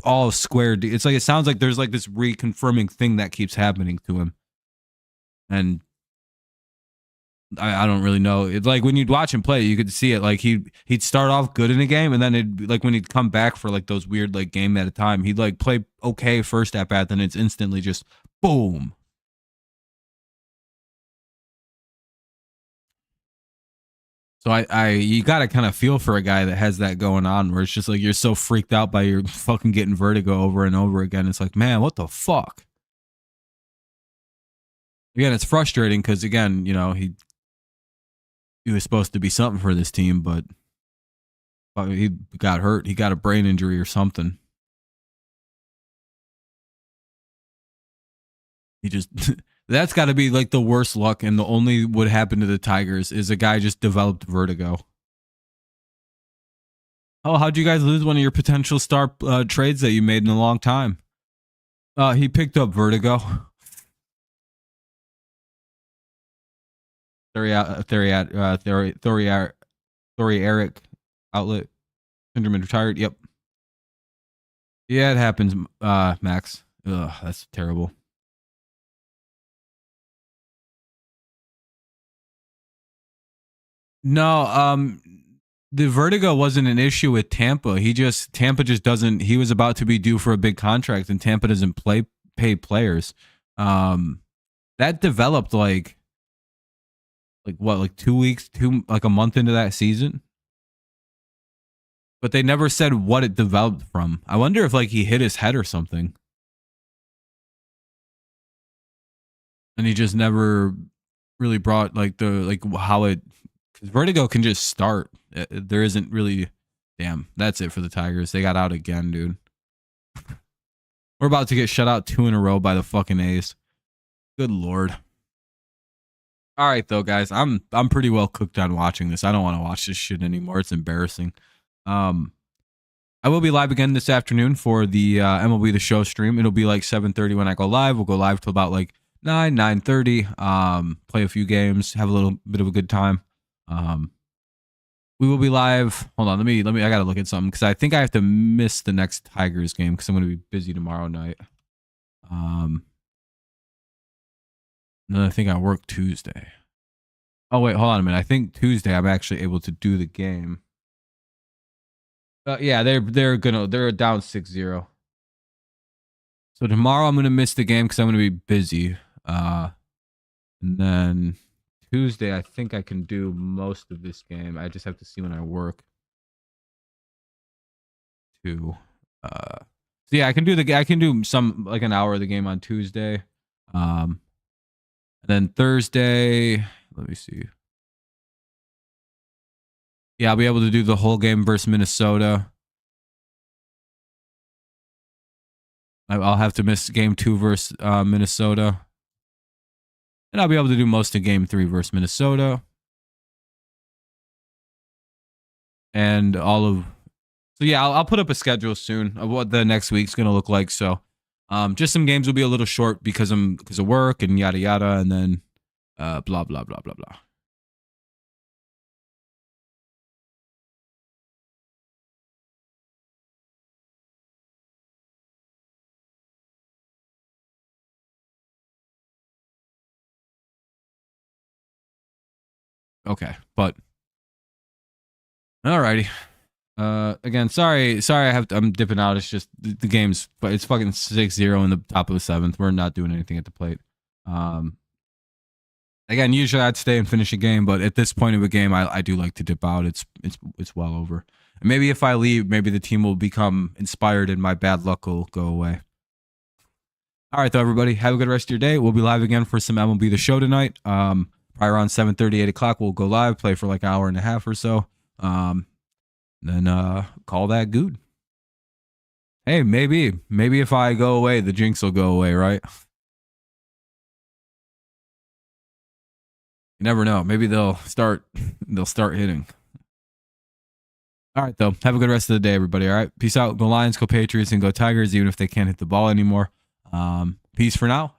all squared. It's like it sounds like there's like this reconfirming thing that keeps happening to him, and I don't really know. It's like when you'd watch him play, you could see it. Like he'd start off good in a game, and then it like when he'd come back for like those weird like game at a time, he'd like play okay first at bat, then it's instantly just boom. So you gotta kind of feel for a guy that has that going on, where it's just like you're so freaked out by your fucking getting vertigo over and over again. It's like, man, what the fuck? Again, it's frustrating because again, you know, he was supposed to be something for this team, but he got hurt. He got a brain injury or something. He just that's got to be like the worst luck, and the only what happened to the Tigers is a guy just developed vertigo. Oh, how'd you guys lose one of your potential star trades that you made in a long time? He picked up vertigo. Thorieric outlet syndrome retired. Yep. Yeah, it happens, Max. Ugh, that's terrible. No, the vertigo wasn't an issue with Tampa. Tampa just doesn't. He was about to be due for a big contract, and Tampa doesn't pay players. That developed like what, like 2 weeks, like a month into that season. But they never said what it developed from. I wonder if like he hit his head or something, and he just never really brought like how it. Because vertigo can just start. There isn't really. Damn, that's it for the Tigers. They got out again, dude. We're about to get shut out 2 in a row by the fucking A's. Good lord. All right, though, guys. I'm pretty well cooked on watching this. I don't want to watch this shit anymore. It's embarrassing. I will be live again this afternoon for the MLB The Show stream. It'll be like 7:30 when I go live. We'll go live till about like 9:30. Play a few games, have a little bit of a good time. We will be live. Hold on, let me. I gotta look at something because I think I have to miss the next Tigers game because I'm gonna be busy tomorrow night. And then I think I work Tuesday. Oh wait, hold on a minute. I think Tuesday I'm actually able to do the game. Yeah, they're down 6-0. So tomorrow I'm gonna miss the game because I'm gonna be busy. And then Tuesday I think I can do most of this game. I just have to see when I work. So yeah, I can do some like an hour of the game on Tuesday. And then Thursday, let me see. Yeah, I'll be able to do the whole game versus Minnesota. I'll have to miss game 2 versus Minnesota. And I'll be able to do most of game 3 versus Minnesota. And all of... So yeah, I'll put up a schedule soon of what the next week's going to look like. So just some games will be a little short because of work and yada yada. And then blah, blah, blah, blah, blah. Okay, but alrighty. Again, sorry. I'm dipping out. It's just the game's, but it's fucking 6-0 in the top of the 7th. We're not doing anything at the plate. Again, usually I'd stay and finish a game, but at this point of a game, I do like to dip out. It's well over. And maybe if I leave, maybe the team will become inspired and my bad luck will go away. All right, though, everybody, have a good rest of your day. We'll be live again for some MLB The Show tonight. Probably around 7:30, 8 o'clock, we'll go live, play for like an hour and a half or so. Then call that good. Hey, maybe if I go away, the jinx will go away, right? You never know. Maybe they'll start hitting. All right, though. Have a good rest of the day, everybody. All right. Peace out. Go Lions, go Patriots, and go Tigers, even if they can't hit the ball anymore. Peace for now.